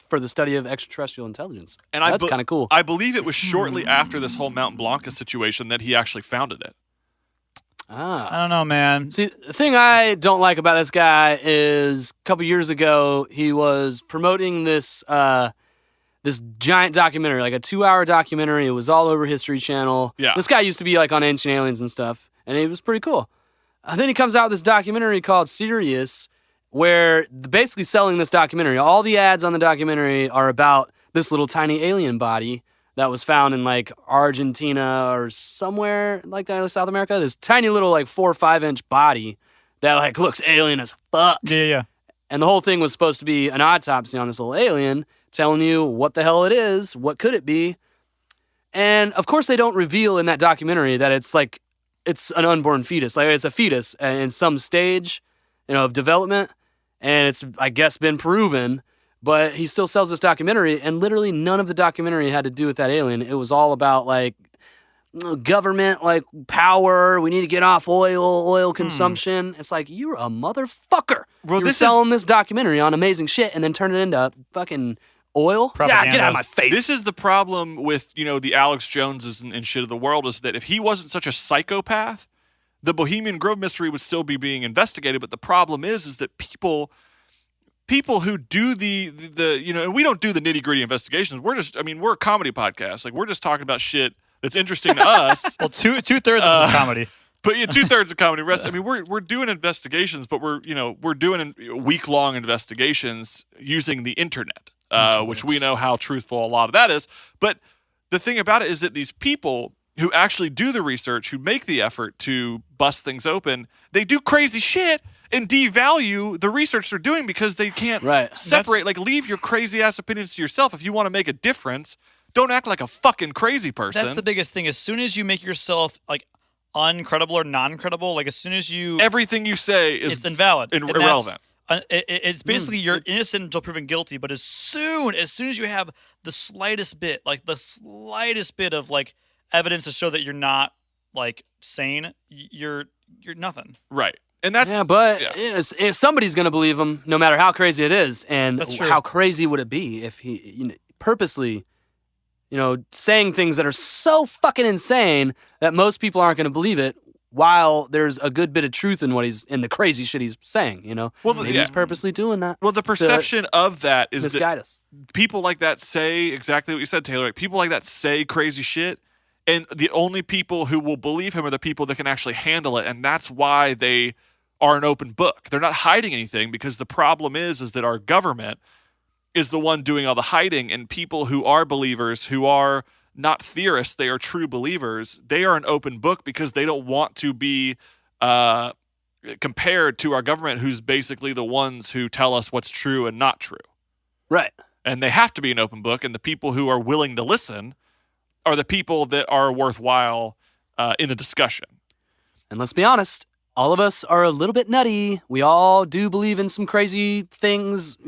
Speaker 8: for the Study of Extraterrestrial Intelligence. And that's kind of cool.
Speaker 9: I believe it was shortly after this whole Mount Blanca situation that he actually founded it.
Speaker 10: I don't know, man.
Speaker 8: See, the thing I don't like about this guy is a couple years ago he was promoting this giant documentary, like a 2-hour documentary. It was all over History Channel.
Speaker 9: Yeah.
Speaker 8: This guy used to be like on Ancient Aliens and stuff, and it was pretty cool. And then he comes out with this documentary called Sirius, where basically selling this documentary. All the ads on the documentary are about this little tiny alien body that was found in like Argentina or somewhere like that in South America. This tiny little like 4 or 5 inch body that like looks alien as fuck.
Speaker 10: Yeah.
Speaker 8: And the whole thing was supposed to be an autopsy on this little alien, telling you what the hell it is, what could it be. And of course they don't reveal in that documentary that it's an unborn fetus. Like it's a fetus in some stage, of development. And it's, I guess, been proven. But he still sells this documentary, and literally none of the documentary had to do with that alien. It was all about, like, government, like, power. We need to get off oil consumption. It's like, you're a motherfucker.
Speaker 9: Well,
Speaker 8: you're selling this documentary on amazing shit and then turn it into fucking oil?
Speaker 10: Propaganda.
Speaker 8: Yeah, get out of my face.
Speaker 9: This is the problem with, the Alex Joneses and shit of the world, is that if he wasn't such a psychopath, the Bohemian Grove mystery would still be being investigated. But the problem is that people who do the and we don't do the nitty-gritty investigations. We're a comedy podcast. Like, we're just talking about shit that's interesting to us.
Speaker 10: Well, two-thirds of this is comedy.
Speaker 9: But 2/3 of comedy rest. I mean, we're doing investigations, but we're doing week-long investigations using the internet, which we know how truthful a lot of that is. But the thing about it is that these people who actually do the research, who make the effort to bust things open, they do crazy shit and devalue the research they're doing because they can't separate. Like, leave your crazy ass opinions to yourself. If you want to make a difference, don't act like a fucking crazy person.
Speaker 10: That's the biggest thing. As soon as you make yourself like uncredible or non-credible, like as soon as you
Speaker 9: everything you say is
Speaker 10: it's invalid,
Speaker 9: irrelevant.
Speaker 10: It's basically you're innocent until proven guilty. But as soon as you have the slightest bit of like evidence to show that you're not like sane, you're nothing.
Speaker 9: Right. And that's
Speaker 8: if somebody's going to believe him, no matter how crazy it is. And how crazy would it be if he purposely, saying things that are so fucking insane that most people aren't going to believe it, while there's a good bit of truth in the crazy shit he's saying, Well, maybe he's purposely doing that.
Speaker 9: Well, the perception of that is
Speaker 8: misguide us.
Speaker 9: People like that say exactly what you said, Taylor. Like, people like that say crazy shit, and the only people who will believe him are the people that can actually handle it, and that's why they are an open book. They're not hiding anything, because the problem is that our government is the one doing all the hiding, and people who are believers, who are not theorists, they are true believers, they are an open book because they don't want to be compared to our government, who's basically the ones who tell us what's true and not true.
Speaker 8: Right.
Speaker 9: And they have to be an open book, and the people who are willing to listen are the people that are worthwhile in the discussion.
Speaker 8: And let's be honest, all of us are a little bit nutty. We all do believe in some crazy things,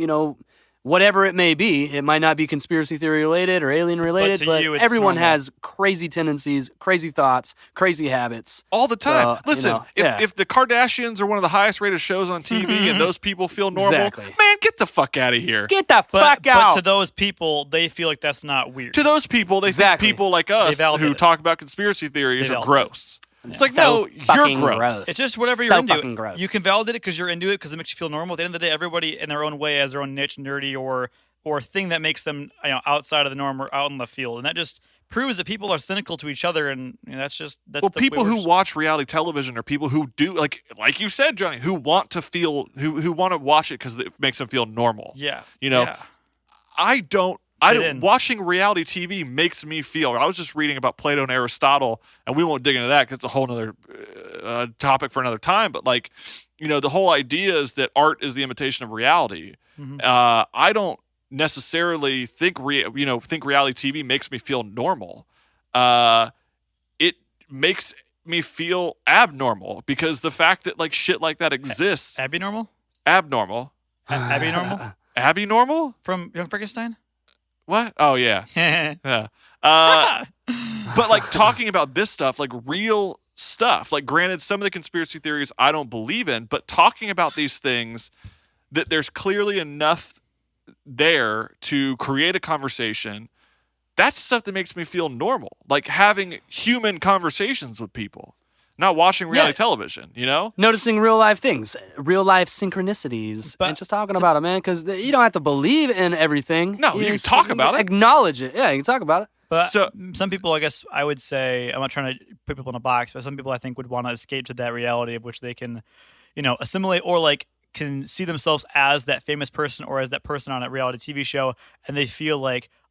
Speaker 8: whatever it may be. It might not be conspiracy theory related or alien related, but everyone has crazy tendencies, crazy thoughts, crazy habits.
Speaker 9: All the time. Listen, if the Kardashians are one of the highest rated shows on TV and those people feel normal, man, get the fuck out of here.
Speaker 8: Get the fuck out.
Speaker 10: But to those people, they feel like that's not weird.
Speaker 9: To those people, they think people like us who talk about conspiracy theories are gross. It's like, no, you're gross.
Speaker 10: It's just whatever you're into. Gross. You can validate it because you're into it because it makes you feel normal. At the end of the day, everybody in their own way has their own niche, nerdy or or thing that makes them outside of the norm or out in the field, and that just proves that people are cynical to each other, and that's
Speaker 9: well, people who watch reality television are people who do like you said, Johnny, who want to feel who want to watch it because it makes them feel normal.
Speaker 10: Yeah,
Speaker 9: I don't. Watching reality TV makes me feel. I was just reading about Plato and Aristotle, and we won't dig into that because it's a whole other topic for another time. But the whole idea is that art is the imitation of reality.
Speaker 10: Mm-hmm.
Speaker 9: I don't necessarily think reality TV makes me feel normal. It makes me feel abnormal because the fact that shit like that exists.
Speaker 10: Abnormal.
Speaker 9: Abnormal.
Speaker 10: Abnormal.
Speaker 9: Abnormal
Speaker 10: From Young Frankenstein.
Speaker 9: What? Oh yeah. Yeah. But talking about this stuff, real stuff. Granted, some of the conspiracy theories I don't believe in, but talking about these things, that there's clearly enough there to create a conversation. That's stuff that makes me feel normal. Having human conversations with people. Not watching reality television,
Speaker 8: Noticing real life things, real life synchronicities, and just talking about it, man, because you don't have to believe in everything.
Speaker 9: No, you can talk about it.
Speaker 8: Acknowledge it. Yeah, you can talk about it.
Speaker 10: But some people, I guess I would say, I'm not trying to put people in a box, but some people I think would want to escape to that reality of which they can, assimilate or can see themselves as that famous person or as that person on a reality TV show, and they feel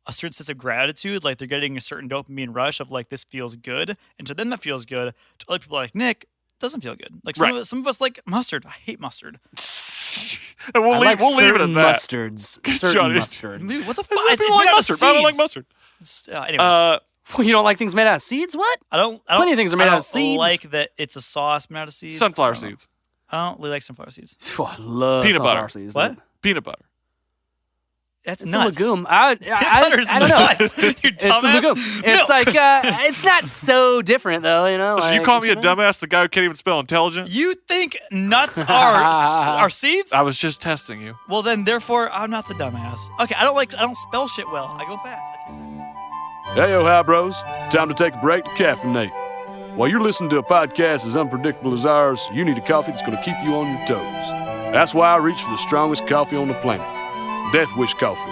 Speaker 10: a certain sense of gratitude, they're getting a certain dopamine rush of this feels good, and to them that feels good. To other people like Nick, it doesn't feel good. Some of us like mustard. I hate mustard.
Speaker 9: And we'll leave it at that.
Speaker 8: Mustards, certain mustard.
Speaker 10: What the fuck?
Speaker 9: People like mustard. I don't like mustard.
Speaker 10: Anyways.
Speaker 8: Well, you don't like things made out of seeds? What?
Speaker 10: I don't.
Speaker 8: Plenty of things are made out of seeds.
Speaker 10: Like that it's a sauce made out of seeds.
Speaker 9: Sunflower seeds.
Speaker 10: I don't really like sunflower seeds.
Speaker 8: I love
Speaker 9: peanut
Speaker 8: sunflower
Speaker 9: butter.
Speaker 8: Seeds.
Speaker 9: What? Peanut butter.
Speaker 10: That's
Speaker 8: it's
Speaker 10: nuts.
Speaker 8: a legume.
Speaker 10: I don't know.
Speaker 8: It's a legume. It's it's not so different though,
Speaker 9: So you call me a dumbass, the guy who can't even spell intelligent?
Speaker 10: You think nuts are seeds?
Speaker 9: I was just testing you.
Speaker 10: Well, then, therefore, I'm not the dumbass. Okay, I don't spell shit well. I go fast.
Speaker 11: Hey, hi, bros. Time to take a break to caffeinate. While you're listening to a podcast as unpredictable as ours, you need a coffee that's going to keep you on your toes. That's why I reach for the strongest coffee on the planet. Death Wish Coffee.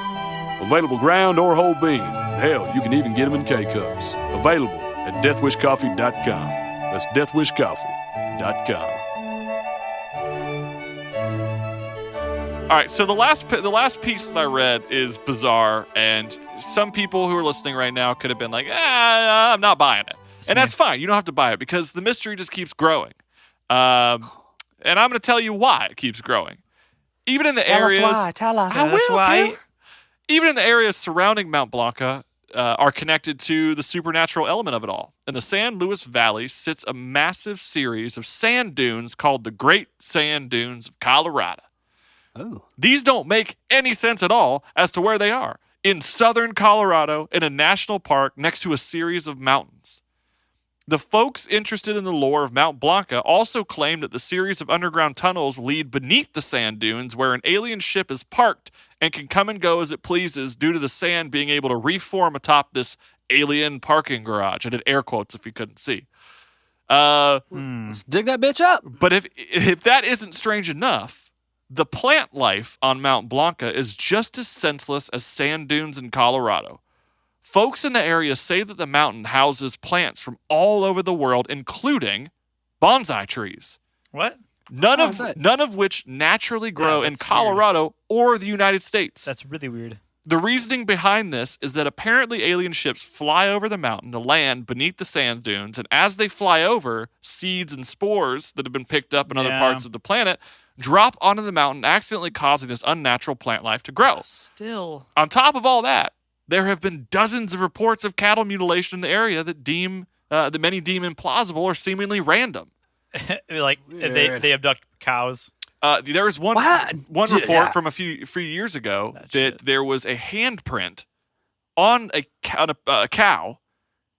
Speaker 11: Available ground or whole bean. Hell, you can even get them in K-Cups. Available at deathwishcoffee.com. That's deathwishcoffee.com.
Speaker 9: All right, so the last piece that I read is bizarre, and some people who are listening right now could have been like, I'm not buying it. That's fine. You don't have to buy it because the mystery just keeps growing. And I'm going to tell you why it keeps growing. Even in the areas,
Speaker 8: Tell us
Speaker 9: I
Speaker 8: why.
Speaker 9: will tell you. Even in the areas surrounding Mount Blanca are connected to the supernatural element of it all. In the San Luis Valley sits a massive series of sand dunes called the Great Sand Dunes of Colorado.
Speaker 8: Oh.
Speaker 9: These don't make any sense at all as to where they are. In southern Colorado, in a national park next to a series of mountains. The folks interested in the lore of Mount Blanca also claim that the series of underground tunnels lead beneath the sand dunes where an alien ship is parked and can come and go as it pleases due to the sand being able to reform atop this alien parking garage. I did air quotes if you couldn't see.
Speaker 8: Let's dig that bitch up.
Speaker 9: But if that isn't strange enough, the plant life on Mount Blanca is just as senseless as sand dunes in Colorado. Folks in the area say that the mountain houses plants from all over the world, including bonsai trees.
Speaker 10: What?
Speaker 9: None of which naturally grow in Colorado or the United States.
Speaker 10: That's really weird.
Speaker 9: The reasoning behind this is that apparently alien ships fly over the mountain to land beneath the sand dunes, and as they fly over, seeds and spores that have been picked up in other parts of the planet drop onto the mountain, accidentally causing this unnatural plant life to grow.
Speaker 10: Still.
Speaker 9: On top of all that, there have been dozens of reports of cattle mutilation in the area that many deem implausible or seemingly random.
Speaker 10: They abduct cows.
Speaker 9: There was one report from a few years ago that there was a handprint on a cow,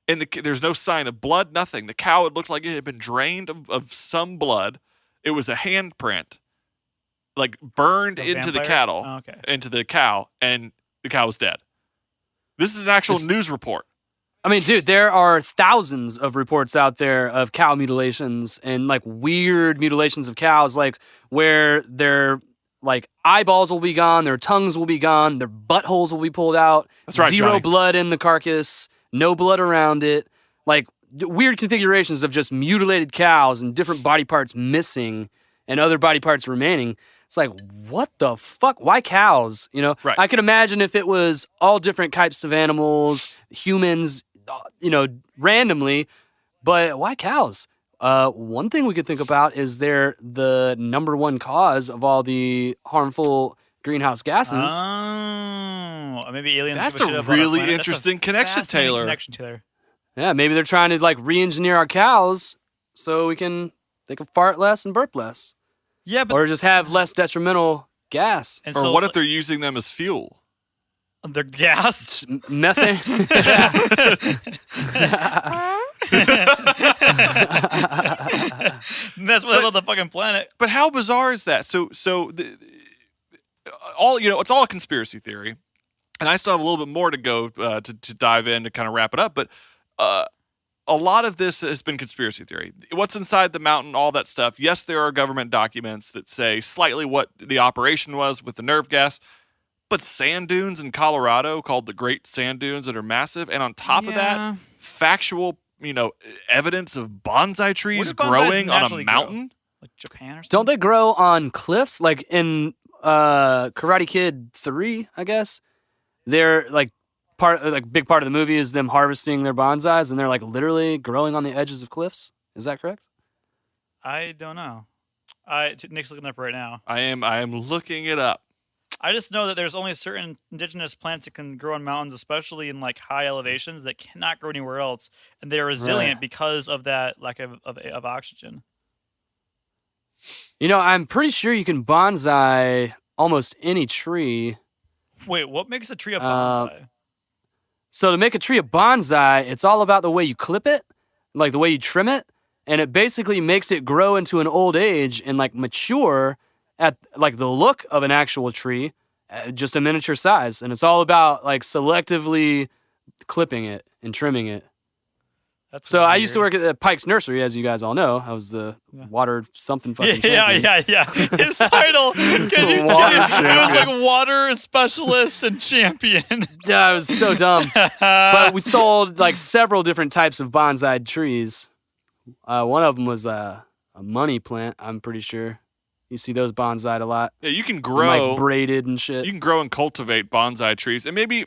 Speaker 9: and there's no sign of blood, nothing. The cow, it looked like it had been drained of some blood. It was a handprint, burned into the cattle, into the cow, and the cow was dead. This is an actual news report.
Speaker 8: I mean, dude, there are thousands of reports out there of cow mutilations and weird mutilations of cows, where they're like eyeballs will be gone, their tongues will be gone, their buttholes will be pulled out.
Speaker 9: That's right,
Speaker 8: Zero
Speaker 9: Johnny.
Speaker 8: blood in the carcass, no blood around it. Like weird configurations of just mutilated cows and different body parts missing and other body parts remaining. It's like, what the fuck? Why cows? You know,
Speaker 9: Right.
Speaker 8: I could imagine if it was all different types of animals, humans, you know, randomly, but why cows? One thing we could think about is they're the number one cause of all the harmful greenhouse gases.
Speaker 10: Oh, maybe aliens.
Speaker 9: That's
Speaker 10: give a shit
Speaker 9: a
Speaker 10: about our
Speaker 9: really
Speaker 10: planet.
Speaker 9: interesting
Speaker 10: That's a
Speaker 9: connection,
Speaker 10: fascinating
Speaker 9: Taylor.
Speaker 10: Connection, Taylor.
Speaker 8: Yeah, maybe they're trying to like re-engineer our cows so they can fart less and burp less.
Speaker 10: Yeah, but
Speaker 8: Or just have less detrimental gas.
Speaker 10: and
Speaker 9: Or
Speaker 10: so,
Speaker 9: what if they're using them as fuel?
Speaker 10: they're gas?
Speaker 8: Methane.
Speaker 10: That's why I love the fucking planet.
Speaker 9: But how bizarre is that? All it's all a conspiracy theory, and I still have a little bit more to go to dive in to kind of wrap it up. But a lot of this has been conspiracy theory. What's inside the mountain, all that stuff. Yes, there are government documents that say slightly what the operation was with the nerve gas, but sand dunes in Colorado called the Great Sand Dunes that are massive, and on top of
Speaker 10: Yeah.
Speaker 9: that, factual evidence of bonsai trees
Speaker 10: do bonsais
Speaker 9: growing on a
Speaker 10: naturally grow?
Speaker 9: mountain.
Speaker 10: Like Japan or something?
Speaker 8: Don't they grow on cliffs? Like in Karate Kid 3, I guess. They're like big part of the movie is them harvesting their bonsais, and they're like literally growing on the edges of cliffs. Is that correct?
Speaker 10: I don't know. Nick's looking up right now.
Speaker 9: I am looking it up.
Speaker 10: I just know that there's only certain indigenous plants that can grow on mountains, especially in like high elevations, that cannot grow anywhere else, and they're resilient
Speaker 8: Right. because
Speaker 10: because of that lack of oxygen.
Speaker 8: You know, I'm pretty sure you can bonsai almost any tree.
Speaker 10: Wait, what makes a tree a
Speaker 8: Uh,
Speaker 10: bonsai?
Speaker 8: So to make a tree a bonsai, it's all about the way you clip it, like the way you trim it, and it basically makes it grow into an old age and like mature at like the look of an actual tree, just a miniature size. And it's all about like selectively clipping it and trimming it.
Speaker 10: That's
Speaker 8: So I used to
Speaker 10: weird.
Speaker 8: work at Pike's Nursery, as you guys all know. I was the water something fucking champion.
Speaker 10: Yeah. His title, can you tell? It was like water specialist and champion.
Speaker 8: Yeah, I was so dumb. But we sold like several different types of bonsai trees. One of them was a money plant, I'm pretty sure. You see those bonsai a lot.
Speaker 9: Yeah, you can
Speaker 8: And,
Speaker 9: grow.
Speaker 8: like braided and shit.
Speaker 9: You can grow and cultivate bonsai trees, and maybe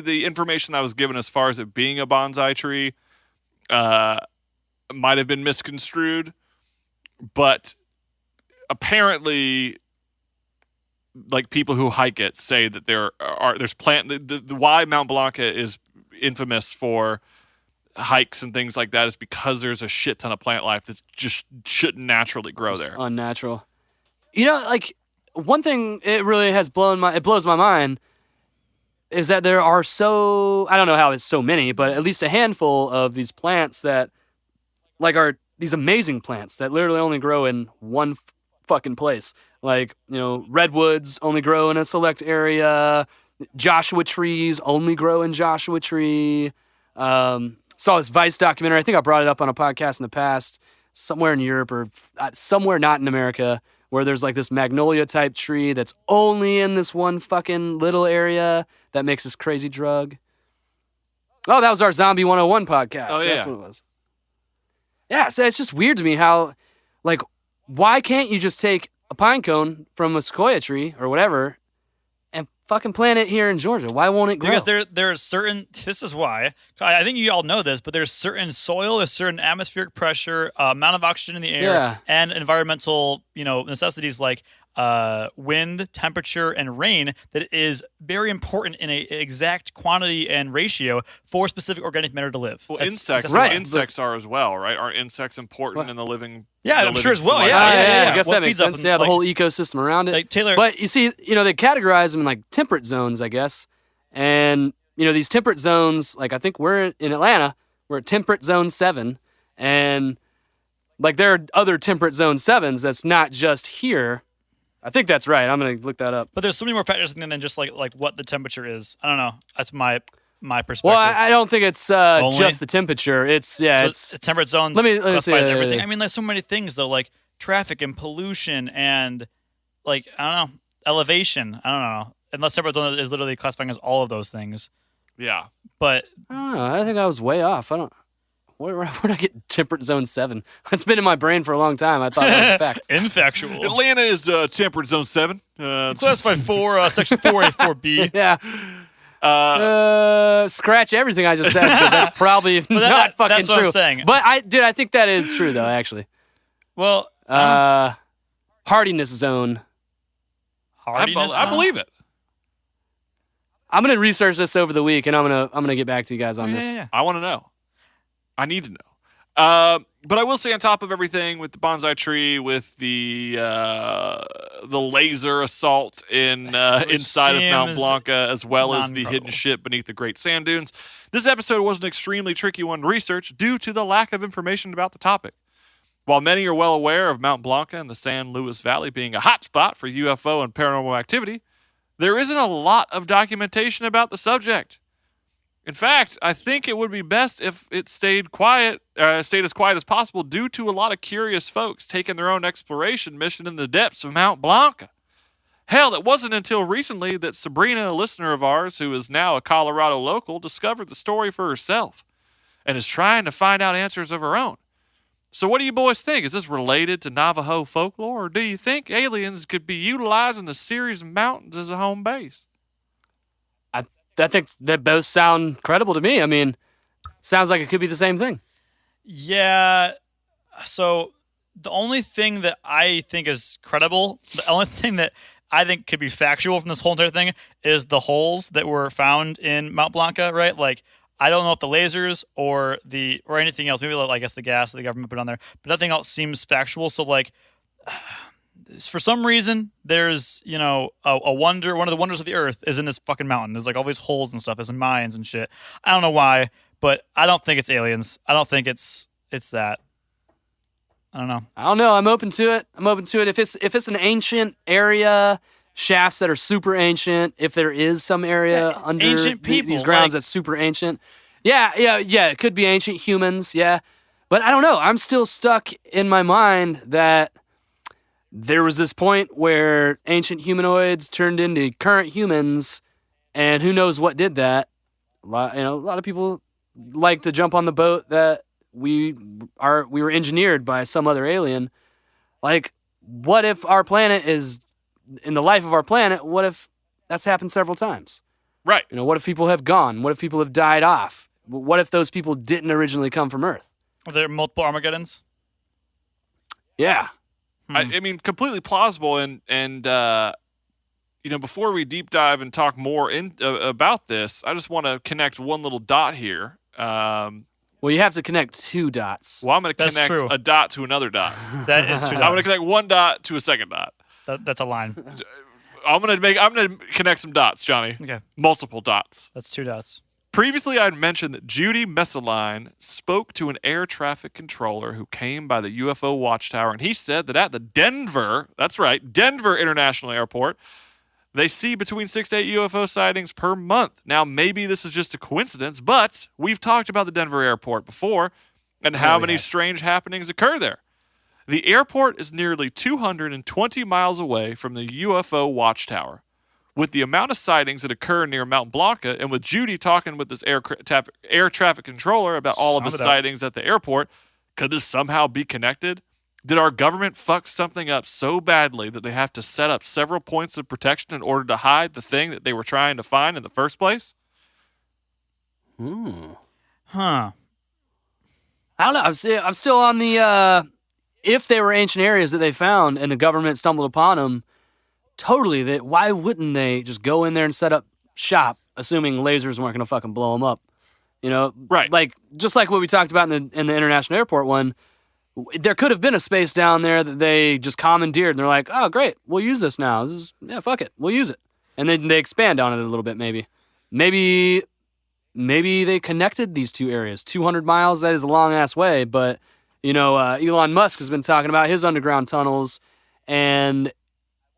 Speaker 9: the information I was given as far as it being a bonsai tree might have been misconstrued, but apparently, like people who hike it say that there's plant the why Mount Blanca is infamous for hikes and things like that is because there's a shit ton of plant life that just shouldn't naturally grow
Speaker 8: It's
Speaker 9: there.
Speaker 8: unnatural. You know, like one thing it really has blows my mind is that there are I don't know how it's so many, but at least a handful of these plants that like are these amazing plants that literally only grow in one fucking place. Like, you know, redwoods only grow in a select area. Joshua trees only grow in Joshua tree. Saw this Vice documentary. I think I brought it up on a podcast in the past, somewhere in Europe or somewhere not in America, where there's like this magnolia type tree that's only in this one fucking little area that makes this crazy drug. Oh, that was our Zombie 101 podcast.
Speaker 9: Oh,
Speaker 8: That's
Speaker 9: yeah.
Speaker 8: what it was. Yeah, so it's just weird to me how, like, why can't you just take a pine cone from a sequoia tree or whatever and fucking plant it here in Georgia? Why won't it grow?
Speaker 10: Because there's certain. This is why. I think you all know this, but there's certain soil, there's certain atmospheric pressure, amount of oxygen in the air,
Speaker 8: Yeah.
Speaker 10: and environmental, necessities like wind, temperature, and rain that is very important in an exact quantity and ratio for specific organic matter to live.
Speaker 9: Well,
Speaker 10: That's
Speaker 9: insects,
Speaker 10: why.
Speaker 8: Right.
Speaker 9: are as well, right? Aren't insects important
Speaker 8: What?
Speaker 9: in the living?
Speaker 10: Yeah,
Speaker 9: the
Speaker 10: I'm
Speaker 9: living
Speaker 10: sure as well.
Speaker 9: life
Speaker 10: Yeah,
Speaker 9: cycle?
Speaker 10: yeah.
Speaker 8: I guess
Speaker 10: What
Speaker 8: that makes
Speaker 10: feeds off
Speaker 8: sense.
Speaker 10: them,
Speaker 8: Yeah, the
Speaker 10: like-
Speaker 8: whole ecosystem around it.
Speaker 10: Like Taylor,
Speaker 8: But you see, they categorize them in like temperate zones, I guess. And, these temperate zones, like I think we're in Atlanta, we're at temperate zone 7. And like there are other temperate zone 7s that's not just here. I think that's right. I'm going to look that up.
Speaker 10: but there's so many more factors than just like what the temperature is. I don't know. That's my perspective.
Speaker 8: Well, I don't think it's
Speaker 10: Only?
Speaker 8: just the temperature. It's, yeah,
Speaker 10: So
Speaker 8: it's
Speaker 10: temperate zones
Speaker 8: Let me see,
Speaker 10: classifies
Speaker 8: yeah,
Speaker 10: everything.
Speaker 8: yeah.
Speaker 10: I mean, there's so many things though, like traffic and pollution and like, I don't know, elevation. I don't know. Unless temperate zone is literally classifying as all of those things.
Speaker 9: Yeah.
Speaker 10: But
Speaker 8: I don't know. I think I was way off. I don't. Where did I get temperate zone 7? That's been in my brain for a long time. I thought that was a fact.
Speaker 10: Infactual.
Speaker 9: Atlanta is temperate zone 7.
Speaker 10: Classified 4, section 4A, 4B.
Speaker 8: Yeah. Scratch everything I just said, because that's probably not fucking
Speaker 10: that's
Speaker 8: true.
Speaker 10: what I'm saying.
Speaker 8: But I think that is true though, actually.
Speaker 10: Well,
Speaker 8: hardiness zone.
Speaker 9: I believe it.
Speaker 8: I'm gonna research this over the week, and I'm gonna get back to you guys on this.
Speaker 10: Yeah.
Speaker 9: I want to know. I need to know. But I will say, on top of everything, with the bonsai tree, with the laser assault inside of Mount Blanca, as well as the hidden ship beneath the Great Sand Dunes, this episode was an extremely tricky one to research due to the lack of information about the topic. While many are well aware of Mount Blanca and the San Luis Valley being a hotspot for UFO and paranormal activity, there isn't a lot of documentation about the subject. In fact, I think it would be best if it stayed as quiet as possible, due to a lot of curious folks taking their own exploration mission in the depths of Mount Blanca. Hell, it wasn't until recently that Sabrina, a listener of ours who is now a Colorado local, discovered the story for herself and is trying to find out answers of her own. So what do you boys think? Is this related to Navajo folklore, or do you think aliens could be utilizing the series of mountains as a home base?
Speaker 8: I think that both sound credible to me. I mean, sounds like it could be the same thing.
Speaker 10: Yeah. So the only thing that I think is credible, the only thing that I think could be factual from this whole entire thing is the holes that were found in Mount Blanca, right? Like, I don't know if the lasers or anything else, maybe I guess the gas that the government put on there, but nothing else seems factual. So like, for some reason, there's, a wonder, one of the wonders of the earth is in this fucking mountain. There's like all these holes and stuff, there's mines and shit. I don't know why, but I don't think it's aliens. I don't think it's that. I don't know.
Speaker 8: I'm open to it. If it's an ancient area, shafts that are super ancient, if there is some area under
Speaker 10: ancient people,
Speaker 8: these grounds that's super ancient. Yeah. It could be ancient humans, yeah. But I don't know. I'm still stuck in my mind that there was this point where ancient humanoids turned into current humans, and who knows what did that. A lot of people like to jump on the boat that we were engineered by some other alien. Like, what if our planet is, in the life of our planet, what if that's happened several times?
Speaker 9: Right.
Speaker 8: What if people have gone? What if people have died off? What if those people didn't originally come from Earth?
Speaker 10: Are there multiple Armageddons?
Speaker 8: Yeah.
Speaker 9: I mean, completely plausible, and before we deep dive and talk more about this, I just want to connect one little dot here.
Speaker 8: Well, you have to connect 2 dots.
Speaker 9: Well, I'm going to connect a dot to another dot.
Speaker 10: That is 2 dots.
Speaker 9: I'm going to connect 1 dot to a second dot.
Speaker 10: That's a line.
Speaker 9: I'm going to connect some dots, Johnny.
Speaker 10: Okay.
Speaker 9: Multiple dots.
Speaker 10: That's 2 dots.
Speaker 9: Previously, I'd mentioned that Judy Messaline spoke to an air traffic controller who came by the UFO watchtower, and he said that at the Denver International Airport, they see between 6 to 8 UFO sightings per month. Now, maybe this is just a coincidence, but we've talked about the Denver airport before and how many strange happenings occur there. The airport is nearly 220 miles away from the UFO watchtower. With the amount of sightings that occur near Mount Blanca, and with Judy talking with this air traffic controller about all of his sightings at the airport, could this somehow be connected? Did our government fuck something up so badly that they have to set up several points of protection in order to hide the thing that they were trying to find in the first place?
Speaker 10: Huh.
Speaker 8: I don't know. I'm still on the, if they were ancient areas that they found and the government stumbled upon them, totally. Why wouldn't they just go in there and set up shop, assuming lasers weren't going to fucking blow them up?
Speaker 9: Right.
Speaker 8: Like, just like what we talked about in the international airport one, there could have been a space down there that they just commandeered, and they're like, oh, great, we'll use this now. Fuck it, we'll use it. And then they expand on it a little bit, maybe. Maybe they connected these 2 areas. 200 miles, that is a long-ass way, but, Elon Musk has been talking about his underground tunnels, and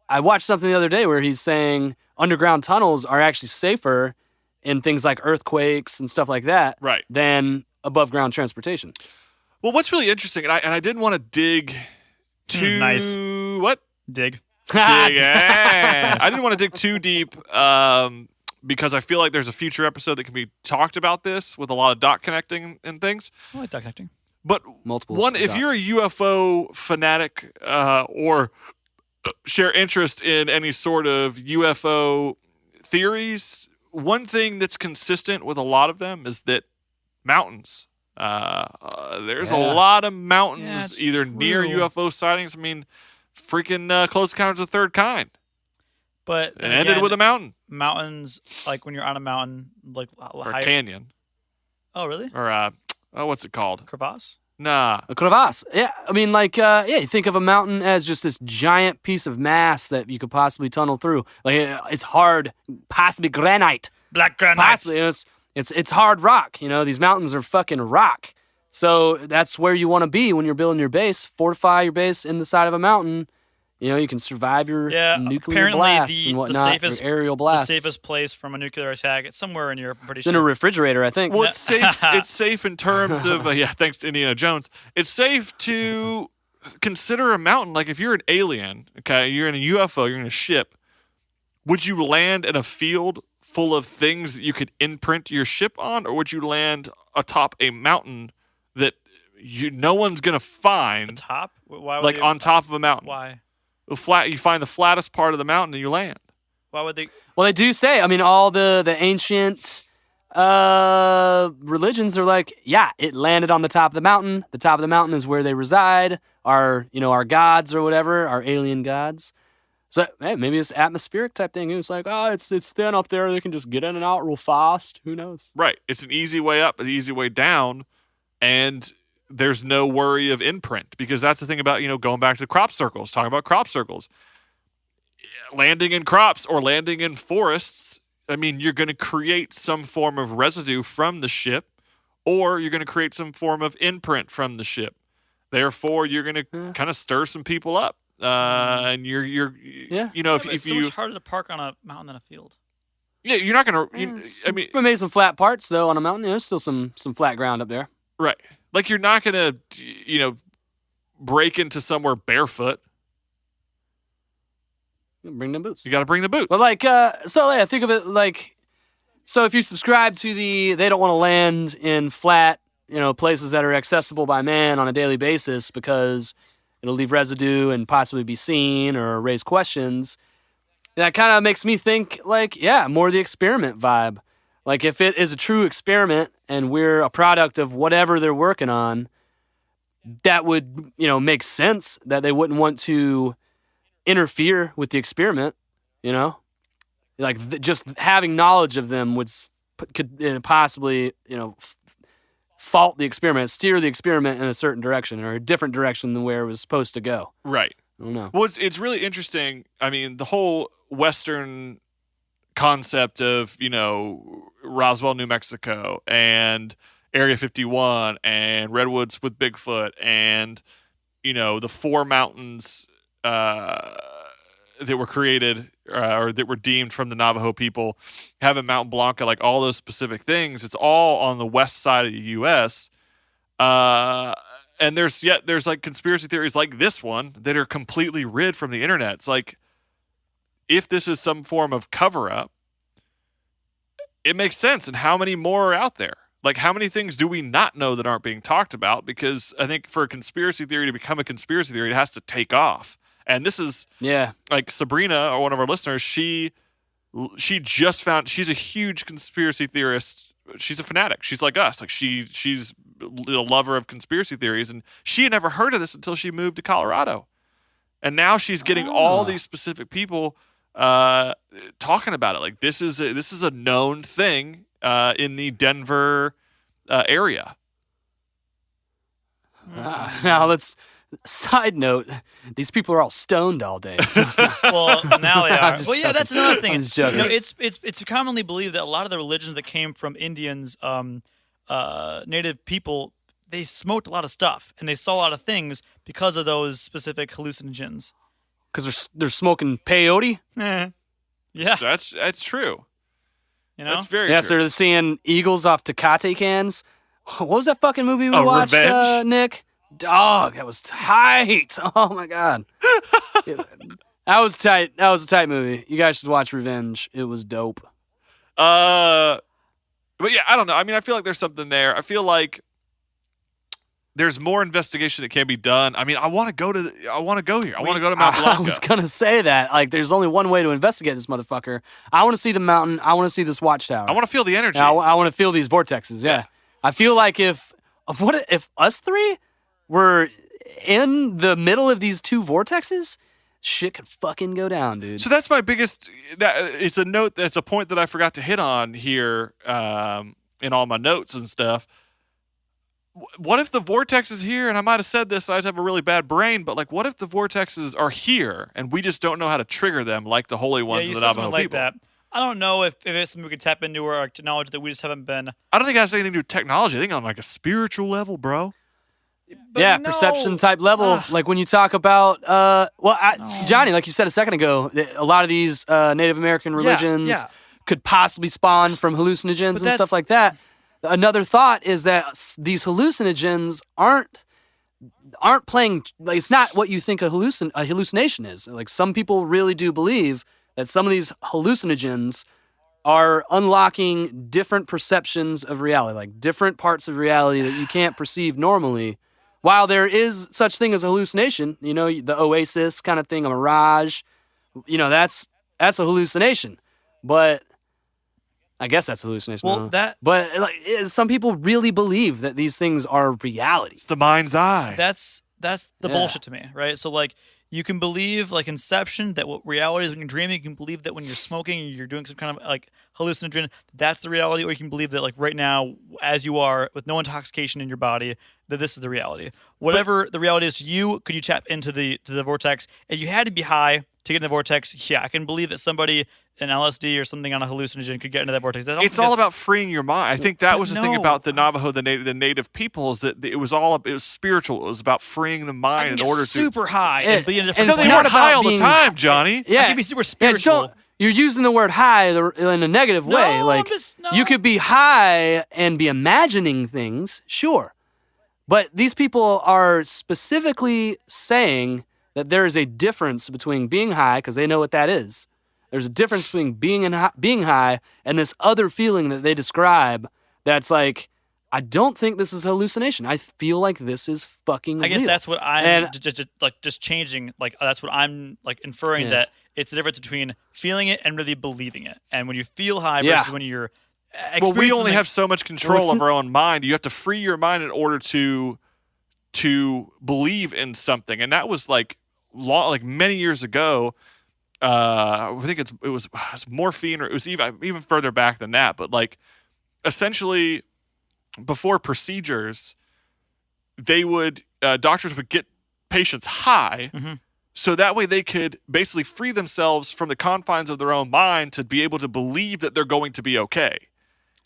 Speaker 8: I watched something the other day where he's saying underground tunnels are actually safer in things like earthquakes and stuff like that,
Speaker 9: right,
Speaker 8: than above-ground transportation.
Speaker 9: Well, what's really interesting, and I didn't want to dig too...
Speaker 10: Nice.
Speaker 9: What?
Speaker 10: Dig.
Speaker 9: I didn't want to dig too deep because I feel like there's a future episode that can be talked about this with a lot of dot connecting and things.
Speaker 10: I like dot connecting.
Speaker 9: But if you're a UFO fanatic or share interest in any sort of UFO theories, one thing that's consistent with a lot of them is that mountains. There's a lot of mountains either near UFO sightings. I mean, freaking Close Encounters of the Third Kind.
Speaker 10: But
Speaker 9: it ended with a mountain.
Speaker 10: Mountains, like when you're on a mountain, like
Speaker 9: or a canyon.
Speaker 10: Oh, really?
Speaker 9: Or what's it called?
Speaker 10: Crevasse?
Speaker 9: Nah.
Speaker 8: A crevasse. Yeah, I mean, like, you think of a mountain as just this giant piece of mass that you could possibly tunnel through. Like, it's hard, possibly granite.
Speaker 10: Black granite.
Speaker 8: Possibly, it's hard rock. You know, these mountains are fucking rock. So that's where you want to be when you're building your base. Fortify your base in the side of a mountain. You know, you can survive your nuclear blasts and whatnot, your aerial blasts.
Speaker 10: The safest place from a nuclear attack, it's somewhere in Europe, I'm pretty sure.
Speaker 8: It's in a refrigerator, I think.
Speaker 9: Well, it's safe. It's safe in terms of, thanks to Indiana Jones. It's safe to consider a mountain. Like if you're an alien, okay, you're in a UFO, you're in a ship, would you land in a field full of things that you could imprint your ship on, or would you land atop a mountain that no one's going to find?
Speaker 10: Top? Why would
Speaker 9: like on top of a mountain.
Speaker 10: Why?
Speaker 9: Flat. You find the flattest part of the mountain and you land.
Speaker 10: Why would they?
Speaker 8: Well, they do say. I mean, all the ancient religions are like, yeah, it landed on the top of the mountain. The top of the mountain is where they reside. Our gods or whatever, our alien gods. So hey, maybe it's atmospheric type thing. It's like, oh, it's thin up there. They can just get in and out real fast. Who knows?
Speaker 9: Right. It's an easy way up, an easy way down, and there's no worry of imprint, because that's the thing about, going back to the crop circles, talking about crop circles. Landing in crops or landing in forests, I mean, you're going to create some form of residue from the ship, or you're going to create some form of imprint from the ship. Therefore, you're going to kind of stir some people up. And
Speaker 10: it's so much harder to park on a mountain than a field.
Speaker 9: Yeah, you're not going to,
Speaker 8: we made some flat parts, though, on a mountain. There's still some flat ground up there.
Speaker 9: Right. Like, you're not going to, break into somewhere barefoot.
Speaker 8: Bring the boots.
Speaker 9: You got to bring the boots.
Speaker 8: But, think of it like, so if you subscribe to they don't want to land in flat, places that are accessible by man on a daily basis because it'll leave residue and possibly be seen or raise questions. That kind of makes me think, more the experiment vibe. Like, if it is a true experiment and we're a product of whatever they're working on, that would, make sense that they wouldn't want to interfere with the experiment, Like, just having knowledge of them could possibly, fault the experiment, steer the experiment in a certain direction or a different direction than where it was supposed to go.
Speaker 9: Right.
Speaker 8: I don't know.
Speaker 9: Well, it's really interesting. I mean, the whole Western concept of, Roswell, New Mexico, and Area 51, and Redwoods with Bigfoot, and, the four mountains that were created or that were deemed from the Navajo people, having Mount Blanca, like all those specific things, it's all on the west side of the U.S., and there's like conspiracy theories like this one that are completely rid from the internet. It's like, if this is some form of cover-up, it makes sense. And how many more are out there? Like, how many things do we not know that aren't being talked about? Because I think for a conspiracy theory to become a conspiracy theory, it has to take off. And this is, like Sabrina, or one of our listeners, she just found, she's a huge conspiracy theorist. She's a fanatic. She's like us. Like, she's a lover of conspiracy theories. And she had never heard of this until she moved to Colorado. And now she's getting all these specific people talking about it. Like, this is a known thing in the Denver area.
Speaker 8: Now let's side note: these people are all stoned all day.
Speaker 10: Well, now they are.
Speaker 8: Just
Speaker 10: Well, yeah, that's another thing.
Speaker 8: I'm just joking.
Speaker 10: It's commonly believed that a lot of the religions that came from Indians, native people, they smoked a lot of stuff and they saw a lot of things because of those specific hallucinogens.
Speaker 8: Because they're smoking peyote.
Speaker 10: Yeah,
Speaker 9: that's true. That's very
Speaker 8: true. They're seeing eagles off Tecate cans. What was that fucking movie we watched, Nick? Dog, that was tight. Oh my god. That was tight. That was a tight movie. You guys should watch Revenge. It was dope.
Speaker 9: But yeah, I don't know. I mean, I feel like there's something there. I feel like there's more investigation that can be done. I mean, I want to go here. I want to go to Mount Blanca.
Speaker 8: I was gonna say that. Like, there's only one way to investigate this motherfucker. I want to see the mountain. I want to see this watchtower.
Speaker 9: I want to feel the energy.
Speaker 8: I want to feel these vortexes. Yeah. I feel like if us three were in the middle of these two vortexes, shit could fucking go down, dude.
Speaker 9: So that's my biggest. It's a note. That's a point that I forgot to hit on here in all my notes and stuff. What if the vortex is here? And I might have said this, and I just have a really bad brain. But like, what if the vortexes are here and we just don't know how to trigger them, like the holy ones of the Navajo
Speaker 10: like
Speaker 9: people?
Speaker 10: That. I don't know if it's something we could tap into or technology that we just haven't been.
Speaker 9: I don't think it has anything to do with technology. I think on like a spiritual level, bro.
Speaker 10: But
Speaker 8: perception type level. Like when you talk about, Johnny, like you said a second ago, a lot of these Native American religions could possibly spawn from hallucinogens and stuff like that. Another thought is that these hallucinogens aren't playing. Like, it's not what you think a hallucination is. Like, some people really do believe that some of these hallucinogens are unlocking different perceptions of reality, like different parts of reality that you can't perceive normally. While there is such thing as a hallucination, you know, the oasis kind of thing, a mirage, you know, that's a hallucination. But I guess that's a hallucination.
Speaker 10: Well,
Speaker 8: but like, some people really believe that these things are reality.
Speaker 9: It's the mind's eye.
Speaker 10: That's the bullshit to me, right? So like, you can believe like Inception that what reality is when you're dreaming. You can believe that when you're smoking and you're doing some kind of like hallucinogen, that's the reality. Or you can believe that like right now, as you are with no intoxication in your body, that this is the reality. Whatever the reality is to you, could you tap into the vortex? If you had to be high to get in the vortex, yeah, I can believe that somebody an LSD or something on a hallucinogen could get into that vortex.
Speaker 9: It's all about freeing your mind. I think that was the thing about the Navajo, the native peoples, that it was spiritual. It was about freeing the mind in order to
Speaker 10: super high and be in a different.
Speaker 9: No, they weren't high all the time, Johnny.
Speaker 10: Yeah, I can be super spiritual.
Speaker 8: You're using the word high in a negative way. Like, you could be high and be imagining things, sure. But these people are specifically saying that there is a difference between being high, because they know what that is. There's a difference between being high and this other feeling that they describe that's like, I don't think this is a hallucination. I feel like this is fucking
Speaker 10: I guess
Speaker 8: real.
Speaker 10: that's what I'm just changing. Like, that's what I'm like inferring, that it's the difference between feeling it and really believing it. And when you feel high versus when you're
Speaker 9: well, we only have so much control of our own mind. You have to free your mind in order to believe in something. And that was like many years ago. I think it was morphine, or it was even further back than that. But like, essentially, before procedures, they would doctors would get patients high, so that way they could basically free themselves from the confines of their own mind to be able to believe that they're going to be okay.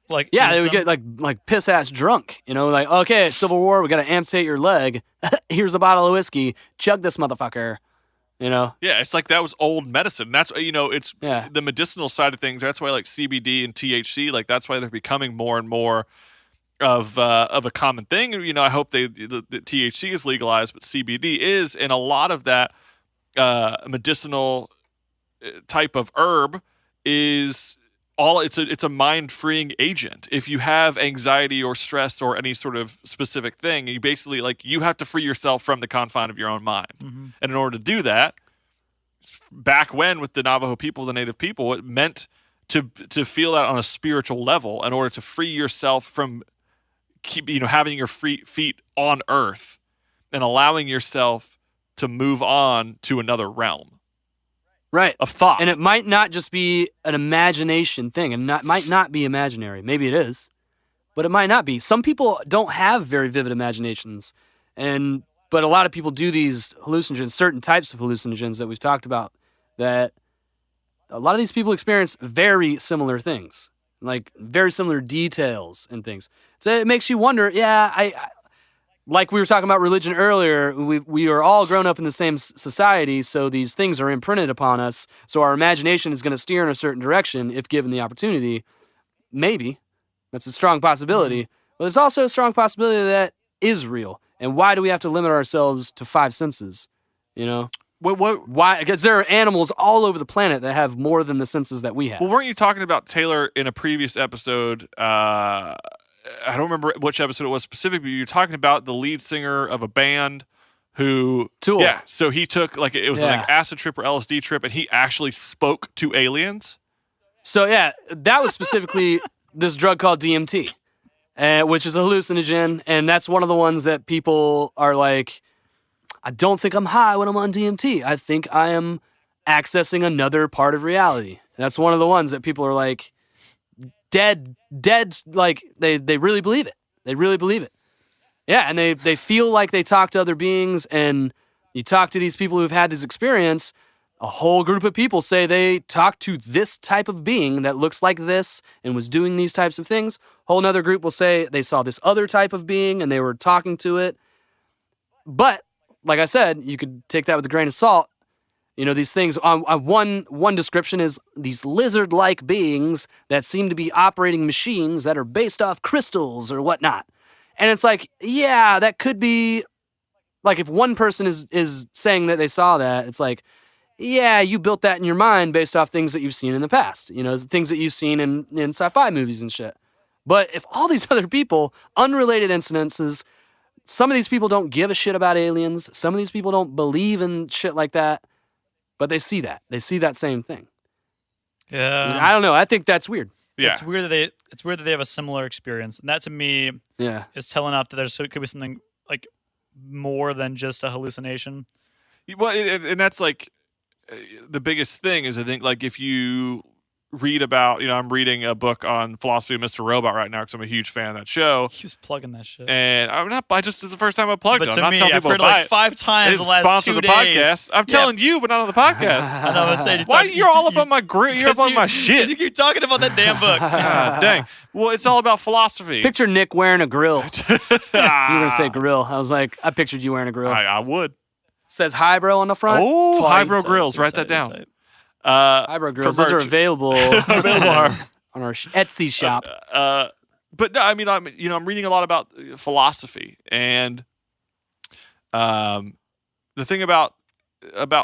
Speaker 8: Like, yeah, they would get like piss ass drunk, you know, like, okay, Civil War, we got to amputate your leg. Here's a bottle of whiskey. Chug this motherfucker. You know?
Speaker 9: Yeah, it's like that was old medicine. That's, you know, it's the medicinal side of things. That's why like CBD and THC, like that's why they're becoming more and more of a common thing. You know, I hope the THC is legalized, but CBD is, and a lot of that medicinal type of herb is it's a mind-freeing agent. If you have anxiety or stress or any sort of specific thing, you basically, like, you have to free yourself from the confine of your own mind. And in order to do that, back when with the Navajo people, the native people, it meant to feel that on a spiritual level in order to free yourself from having your feet on earth and allowing yourself to move on to another realm.
Speaker 8: Right.
Speaker 9: Of thought.
Speaker 8: And it might not just be an imagination thing, and might not be imaginary. Maybe it is, but it might not be. Some people don't have very vivid imaginations, but a lot of people do these hallucinogens, certain types of hallucinogens that we've talked about, that a lot of these people experience very similar things, like very similar details and things. So it makes you wonder, like we were talking about religion earlier, we are all grown up in the same society, so these things are imprinted upon us. So our imagination is going to steer in a certain direction if given the opportunity. Maybe. That's a strong possibility. But there's also a strong possibility that is real. And why do we have to limit ourselves to 5 senses? You know?
Speaker 9: What?
Speaker 8: Why? Because there are animals all over the planet that have more than the senses that we have.
Speaker 9: Well, weren't you talking about Taylor in a previous episode? I don't remember which episode it was specifically, but you were talking about the lead singer of a band who...
Speaker 8: Tool.
Speaker 9: Yeah, so he took, like, it was
Speaker 8: Yeah.
Speaker 9: an acid trip or LSD trip, and he actually spoke to aliens.
Speaker 8: So, yeah, that was specifically this drug called DMT, which is a hallucinogen, and that's one of the ones that people are like, I don't think I'm high when I'm on DMT. I think I am accessing another part of reality. That's one of the ones that people are like, dead, like, they really believe it. They really believe it. Yeah, and they feel like they talk to other beings, and you talk to these people who've had this experience, a whole group of people say they talked to this type of being that looks like this and was doing these types of things. Whole another group will say they saw this other type of being and they were talking to it. But, like I said, you could take that with a grain of salt. You know, these things, one description is these lizard-like beings that seem to be operating machines that are based off crystals or whatnot. And it's like, yeah, that could be, like, if one person is saying that they saw that, it's like, yeah, you built that in your mind based off things that you've seen in the past, you know, things that you've seen in sci-fi movies and shit. But if all these other people, unrelated incidences, some of these people don't give a shit about aliens, some of these people don't believe in shit like that, but they see that. They see that same thing.
Speaker 10: Yeah.
Speaker 8: I don't know. I think that's weird.
Speaker 9: Yeah.
Speaker 10: It's weird that they have a similar experience. And that to me is telling off that it could be something like more than just a hallucination.
Speaker 9: Well, and that's like the biggest thing is I think like if you read about, you know, I'm reading a book on philosophy of Mr. Robot right now because I'm a huge fan of that show.
Speaker 10: He was plugging that shit.
Speaker 9: And I'm not, this is the first time I plugged it.
Speaker 10: But
Speaker 9: I'm
Speaker 10: to
Speaker 9: not
Speaker 10: me,
Speaker 9: telling
Speaker 10: I've
Speaker 9: people
Speaker 10: heard
Speaker 9: to buy
Speaker 10: like 5 times
Speaker 9: They
Speaker 10: the last
Speaker 9: sponsor
Speaker 10: 2
Speaker 9: the
Speaker 10: days.
Speaker 9: podcast. I'm telling you, but not on the podcast.
Speaker 10: I know. I was saying,
Speaker 9: why you're all up on my grill? You're up on my shit.
Speaker 10: You keep talking about that damn book.
Speaker 9: God dang. Well, it's all about philosophy.
Speaker 8: Picture Nick wearing a grill. You were going to say grill. I was like, I pictured you wearing a grill.
Speaker 9: I would.
Speaker 8: Says Hybro on the front.
Speaker 9: Oh, Hybro Grills. Write that down.
Speaker 8: Hybro Grills. Those are available on our Etsy shop.
Speaker 9: But no, I mean, I'm reading a lot about philosophy, and the thing about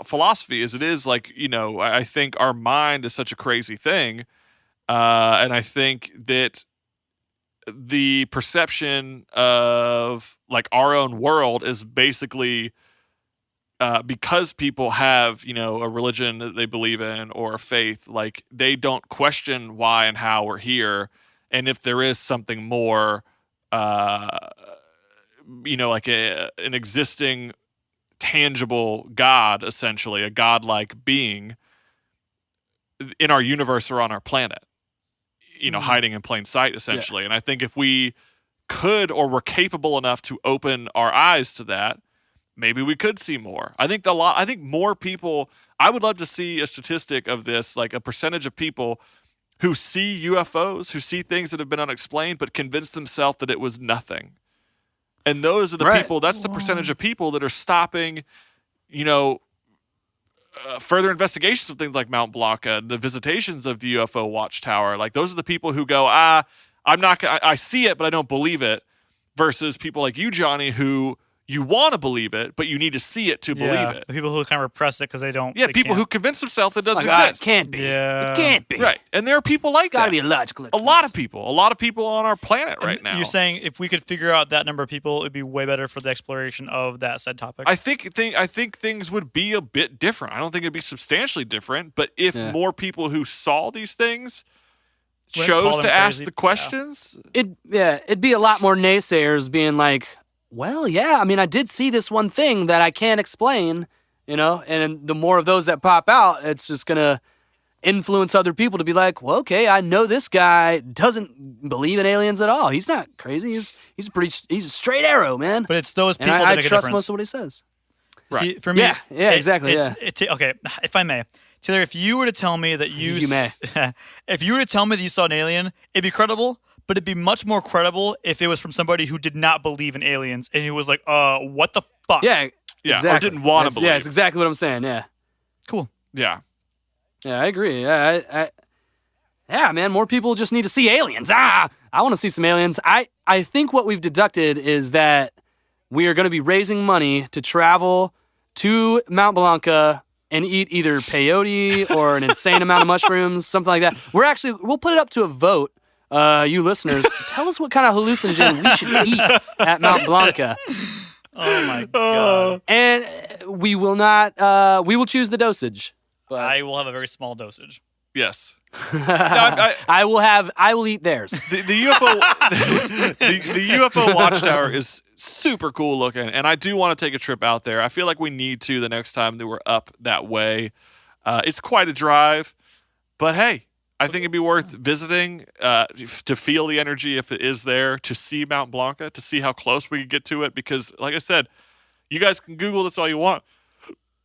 Speaker 9: philosophy is it is like, you know, I think our mind is such a crazy thing, and I think that the perception of like our own world is basically because people have, you know, a religion that they believe in or a faith, like they don't question why and how we're here. And if there is something more, you know, like an existing tangible God, essentially, a godlike being in our universe or on our planet, you know, hiding in plain sight, essentially. And I think if we could or were capable enough to open our eyes to that, maybe we could see more. I think more people, I would love to see a statistic of this, like a percentage of people who see UFOs, who see things that have been unexplained, but convince themselves that it was nothing. And those are the people, that's the percentage of people that are stopping, you know, further investigations of things like Mount Blanca, the visitations of the UFO watchtower. Like those are the people who go, I see it, but I don't believe it, versus people like you, Johnny, who you want to believe it, but you need to see it to believe it.
Speaker 10: The people who kind of repress it because they don't.
Speaker 9: Yeah,
Speaker 10: they
Speaker 9: people
Speaker 10: can't.
Speaker 9: who convince themselves it doesn't
Speaker 8: Like,
Speaker 9: exist.
Speaker 8: It can't be.
Speaker 10: Yeah.
Speaker 8: It can't be.
Speaker 9: Right. And there are people like
Speaker 8: Gotta
Speaker 9: that.
Speaker 8: be a logical
Speaker 9: A lot of people on our planet right
Speaker 10: And
Speaker 9: now.
Speaker 10: You're saying if we could figure out that number of people, it'd be way better for the exploration of that said topic.
Speaker 9: I think things would be a bit different. I don't think it'd be substantially different, but if more people who saw these things
Speaker 10: Wouldn't call
Speaker 9: chose
Speaker 10: them
Speaker 9: to ask
Speaker 10: crazy.
Speaker 9: the questions,
Speaker 8: it'd be a lot more naysayers being like, well, yeah, I mean, I did see this one thing that I can't explain, you know, and the more of those that pop out, it's just going to influence other people to be like, well, okay, I know this guy doesn't believe in aliens at all. He's not crazy. He's a straight arrow, man.
Speaker 10: But it's those people
Speaker 8: and
Speaker 10: that
Speaker 8: I
Speaker 10: make a
Speaker 8: trust
Speaker 10: difference.
Speaker 8: most of what he says.
Speaker 10: Right. See, for me,
Speaker 8: exactly.
Speaker 10: Okay, if I may, Taylor, if you were to tell me that
Speaker 8: you may,
Speaker 10: if you were to tell me that you saw an alien, it'd be credible. But it'd be much more credible if it was from somebody who did not believe in aliens and who was like, what the fuck?
Speaker 9: or
Speaker 8: exactly.
Speaker 9: didn't want to believe.
Speaker 8: Yeah, that's exactly what I'm saying. Yeah.
Speaker 10: Cool.
Speaker 9: Yeah.
Speaker 8: Yeah, I agree. Yeah, yeah, man, more people just need to see aliens. I want to see some aliens. I think what we've deducted is that we are going to be raising money to travel to Mount Blanca and eat either peyote or an insane amount of mushrooms, something like that. We'll put it up to a vote. You listeners, tell us what kind of hallucinogen we should eat at Mount Blanca.
Speaker 10: Oh my god!
Speaker 8: And we will not. We will choose the dosage. But
Speaker 10: I will have a very small dosage.
Speaker 9: Yes.
Speaker 8: I will eat theirs.
Speaker 9: The UFO, the UFO Watchtower is super cool looking, and I do want to take a trip out there. I feel like we need to the next time that we're up that way. It's quite a drive, but hey, I think it'd be worth visiting to feel the energy if it is there, to see Mount Blanca, to see how close we could get to it. Because, like I said, you guys can Google this all you want.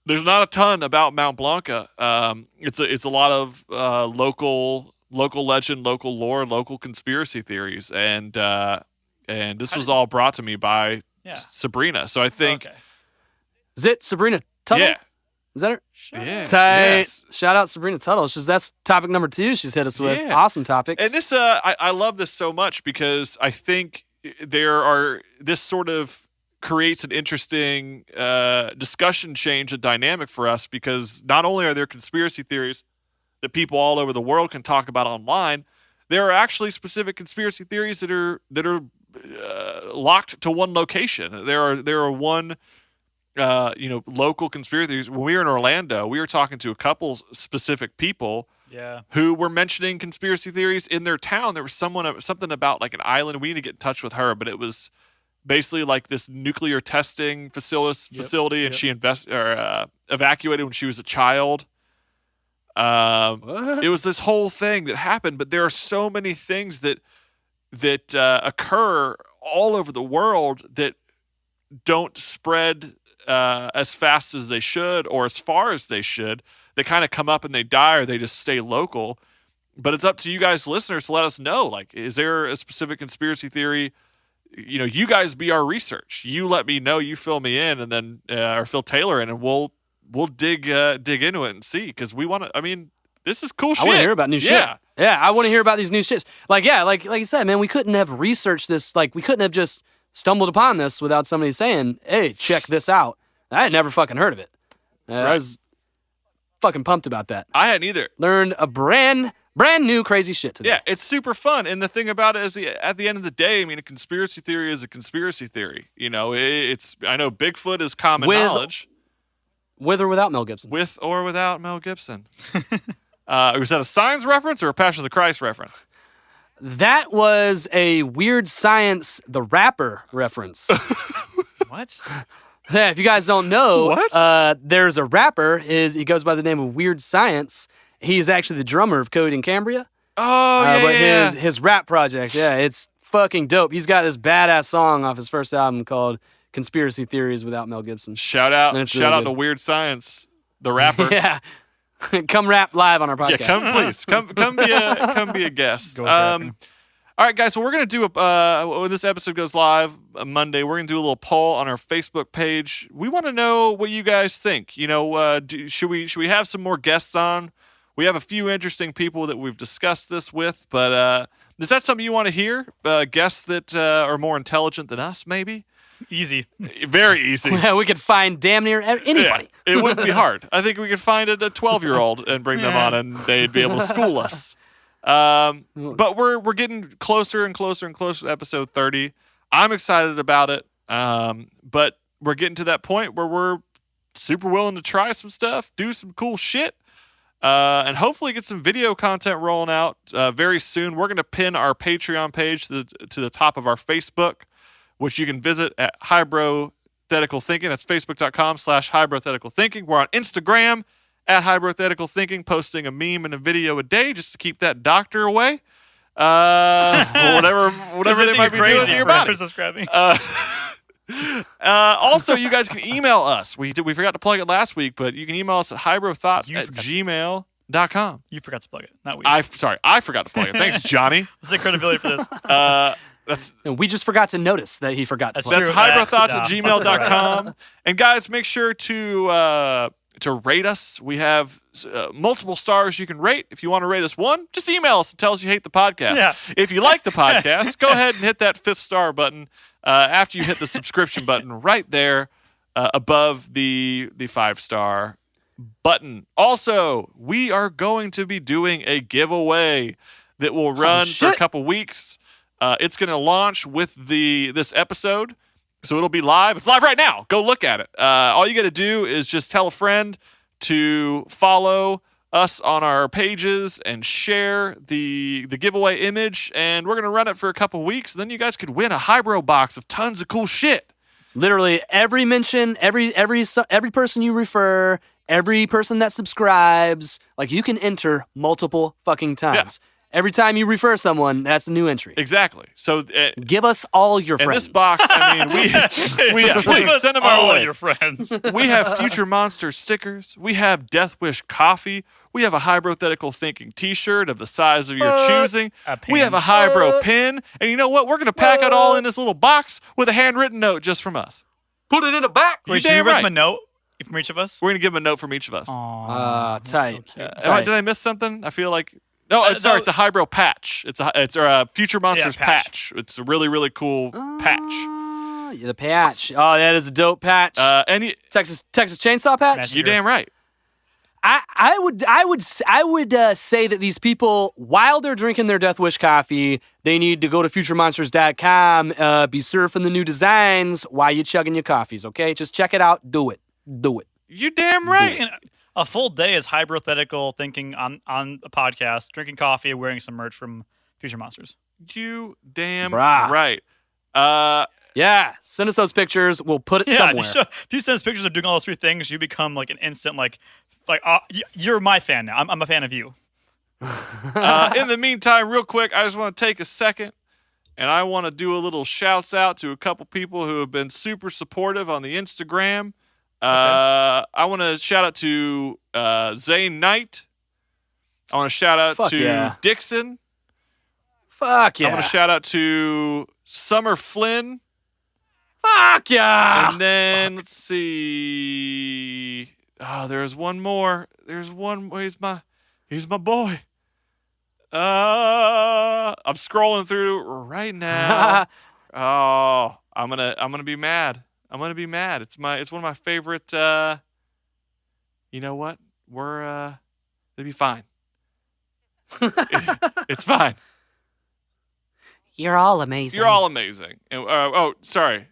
Speaker 9: There's not a ton about Mount Blanca. It's a lot of local legend, local lore, local conspiracy theories, and this was all brought to me by Sabrina. So I think
Speaker 8: is it Sabrina Tuttle?
Speaker 9: Yeah,
Speaker 8: is that her?
Speaker 9: Yeah.
Speaker 8: Tight.
Speaker 9: Yes.
Speaker 8: Shout out Sabrina Tuttle. That's topic number 2. She's hit us with awesome topics.
Speaker 9: And this I love this so much because I think this sort of creates an interesting discussion change, a dynamic for us, because not only are there conspiracy theories that people all over the world can talk about online, there are actually specific conspiracy theories that are locked to one location. There are one local conspiracy theories. When we were in Orlando, we were talking to a couple specific people who were mentioning conspiracy theories in their town. There was something about like an island. We need to get in touch with her, but it was basically like this nuclear testing facility, and she evacuated when she was a child. It was this whole thing that happened, but there are so many things that occur all over the world that don't spread as fast as they should or as far as they should. They kind of come up and they die, or they just stay local. But it's up to you guys, listeners, to let us know. Like, is there a specific conspiracy theory? You guys be our research. You let me know. You fill me in, and then or fill Taylor in, and we'll dig into it and see, because we want to. I mean, this is cool shit.
Speaker 8: I want to hear about new shit. Yeah, I want to hear about these new shits. Like you said, man, we couldn't have researched this. Like, we couldn't have just stumbled upon this without somebody saying, "Hey, check this out." I had never fucking heard of it. I was fucking pumped about that.
Speaker 9: I hadn't either.
Speaker 8: Learned a brand new crazy shit today.
Speaker 9: Yeah, it's super fun. And the thing about it is, at the end of the day, I mean, a conspiracy theory is a conspiracy theory. I know Bigfoot is common knowledge.
Speaker 8: With or without Mel Gibson.
Speaker 9: With or without Mel Gibson. Was that a Signs reference or a Passion of the Christ reference?
Speaker 8: That was a Weird Science, the rapper reference.
Speaker 10: What?
Speaker 8: Yeah, if you guys don't know, there's a rapper. He goes by the name of Weird Science. He's actually the drummer of Cody and Cambria.
Speaker 9: But
Speaker 8: his rap project, it's fucking dope. He's got this badass song off his first album called Conspiracy Theories without Mel Gibson.
Speaker 9: Shout out to Weird Science, the rapper.
Speaker 8: Yeah. Come rap live on our podcast.
Speaker 9: Yeah, please. Come be a guest. All right, guys. So we're gonna do when this episode goes live Monday, we're gonna do a little poll on our Facebook page. We want to know what you guys think. Should we have some more guests on? We have a few interesting people that we've discussed this with, but is that something you want to hear? Guests that are more intelligent than us, maybe?
Speaker 10: Easy.
Speaker 9: Very easy.
Speaker 8: Yeah, we could find damn near anybody.
Speaker 9: Yeah, it wouldn't be hard. I think we could find a 12-year-old and bring them on, and they'd be able to school us. But we're getting closer and closer and closer to episode 30. I'm excited about it. But we're getting to that point where we're super willing to try some stuff, do some cool shit, and hopefully get some video content rolling out very soon. We're going to pin our Patreon page to the top of our Facebook, which you can visit at Hybrothetical Thinking. That's facebook.com/Hybrothetical Thinking. We're on Instagram at Hybrothetical Thinking, posting a meme and a video a day just to keep that doctor away. For whatever they might be doing to your body. Also, you guys can email us. We forgot to plug it last week, but you can email us at hybrothoughts@gmail.com.
Speaker 10: You forgot to plug it, not we.
Speaker 9: I forgot to plug it. Thanks, Johnny.
Speaker 10: What's the credibility for this?
Speaker 8: We just forgot to notice that he forgot to plug it.
Speaker 9: That's hybrothoughts@gmail.com. And guys, make sure to rate us. We have multiple stars you can rate. If you want to rate us 1, just email us and tell us you hate the podcast.
Speaker 10: Yeah.
Speaker 9: If you like the podcast, go ahead and hit that 5th star button after you hit the subscription button right there. above the 5-star button. Also, we are going to be doing a giveaway that will run for a couple weeks. It's going to launch with this episode, so it'll be live. It's live right now. Go look at it. All you got to do is just tell a friend to follow us on our pages and share the giveaway image, and we're going to run it for a couple weeks. Then you guys could win a Hybro box of tons of cool shit.
Speaker 8: Literally every mention, every person you refer, every person that subscribes, like you can enter multiple fucking times.
Speaker 9: Yeah.
Speaker 8: Every time you refer someone, that's a new entry.
Speaker 9: Exactly. So
Speaker 8: give us all your friends.
Speaker 9: In this box, I mean, please send them
Speaker 10: all
Speaker 9: our way.
Speaker 10: your friends.
Speaker 9: We have Future Monster stickers. We have Death Wish coffee. We have a Hybrothetical Thinking T-shirt of the size of your choosing. We have a Hybro pin. And you know what? We're going to pack it all in this little box with a handwritten note just from us.
Speaker 8: Put it in a back.
Speaker 10: Wait, should you write them a note from each of us?
Speaker 9: We're going to give them a note from each of us.
Speaker 8: Tight.
Speaker 9: Did I miss something? I feel like... No, sorry, it's a Hybro patch. It's a Future Monsters patch. It's a really, really cool patch.
Speaker 8: The patch. Oh, that is a dope patch. Texas Chainsaw patch?
Speaker 9: You're damn right.
Speaker 8: I would say that these people, while they're drinking their Death Wish coffee, they need to go to futuremonsters.com, be surfing the new designs while you're chugging your coffees, okay? Just check it out. Do it.
Speaker 9: You damn right.
Speaker 10: A full day is Hybrothetical Thinking on a podcast, drinking coffee, and wearing some merch from Future Monsters.
Speaker 9: You damn right.
Speaker 8: Yeah, send us those pictures. We'll put it somewhere.
Speaker 10: If you send us pictures of doing all those 3 things, you become like an instant you're my fan now. I'm a fan of you.
Speaker 9: In the meantime, real quick, I just want to take a second, and I want to do a little shouts out to a couple people who have been super supportive on the Instagram. I want to shout out to Zane Knight. I want to shout out to Dixon.
Speaker 8: Fuck yeah.
Speaker 9: I want to shout out to Summer Flynn.
Speaker 8: Fuck yeah.
Speaker 9: And then let's see. Oh, there's one more. He's my boy. I'm scrolling through right now. Oh, I'm gonna be mad. It's one of my favorite. You know what? It'll be fine. It's fine.
Speaker 8: You're all amazing.
Speaker 9: And, sorry.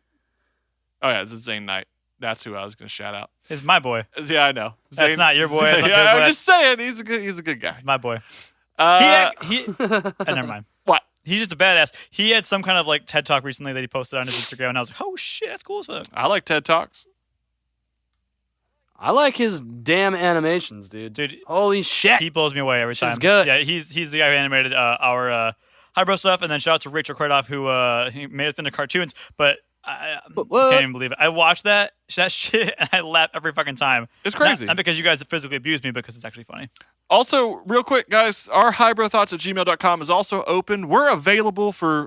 Speaker 9: Oh yeah, this is Zane Knight. That's who I was gonna shout out.
Speaker 10: It's my boy.
Speaker 9: Yeah, I know.
Speaker 10: That's not your boy.
Speaker 9: I'm just saying he's a good guy.
Speaker 10: It's my boy. Never mind.
Speaker 9: What?
Speaker 10: He's just a badass. He had some kind of like TED Talk recently that he posted on his Instagram, and I was like, "Oh shit, that's cool as fuck."
Speaker 9: I like TED Talks.
Speaker 8: I like his damn animations, dude. Holy shit,
Speaker 10: he blows me away every time.
Speaker 8: He's good.
Speaker 10: Yeah, he's the guy who animated our Hybro stuff, and then shout out to Rachel Kredoff who he made us into cartoons. But I can't even believe it. I watched that shit, and I laugh every fucking time.
Speaker 9: It's crazy.
Speaker 10: Not because you guys physically abused me, because it's actually funny.
Speaker 9: Also, real quick, guys, our hybrothoughts@gmail.com is also open. We're available for,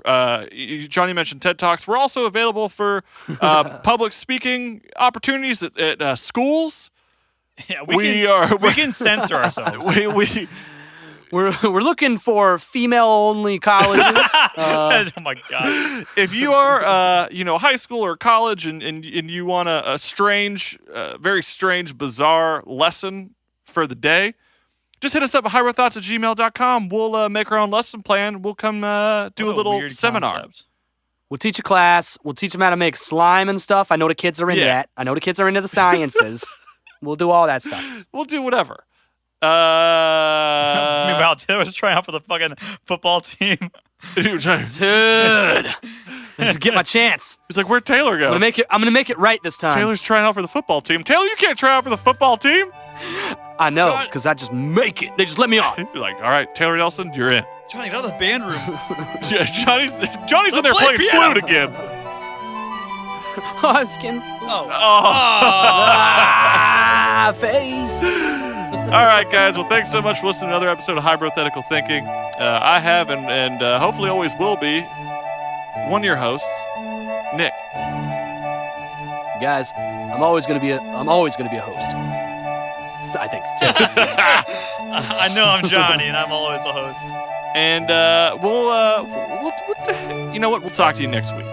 Speaker 9: Johnny mentioned TED Talks. We're also available for public speaking opportunities at schools.
Speaker 10: Yeah, we can censor ourselves.
Speaker 8: We're looking for female-only colleges.
Speaker 10: Oh my god!
Speaker 9: If you are, high school or college, and you want a strange, very strange, bizarre lesson for the day, just hit us up at hybrothoughts@gmail.com. We'll make our own lesson plan. We'll come do a little seminar.
Speaker 10: Concept.
Speaker 8: We'll teach a class. We'll teach them how to make slime and stuff. I know the kids are into that. I know the kids are into the sciences. We'll do all that stuff.
Speaker 9: We'll do whatever.
Speaker 10: Meanwhile, Taylor was trying out for the fucking football team.
Speaker 8: Dude, just get my chance.
Speaker 9: He's like, where'd Taylor go?
Speaker 8: I'm gonna make it right this time.
Speaker 9: Taylor's trying out for the football team. Taylor, you can't try out for the football team.
Speaker 8: I know, because I just make it. They just let me on.
Speaker 9: You're like, all right, Taylor Nelson, you're in.
Speaker 10: Johnny, get out of the band room.
Speaker 9: Yeah, Johnny's in there playing flute again.
Speaker 8: Oh, skin. Face.
Speaker 9: All right, guys. Well, thanks so much for listening to another episode of Hybrothetical Thinking. I have and hopefully always will be one of your hosts, Nick.
Speaker 8: Guys, I'm always gonna be a host. I think.
Speaker 10: I know I'm Johnny, and I'm always a host.
Speaker 9: And we'll you know what? We'll talk to you next week.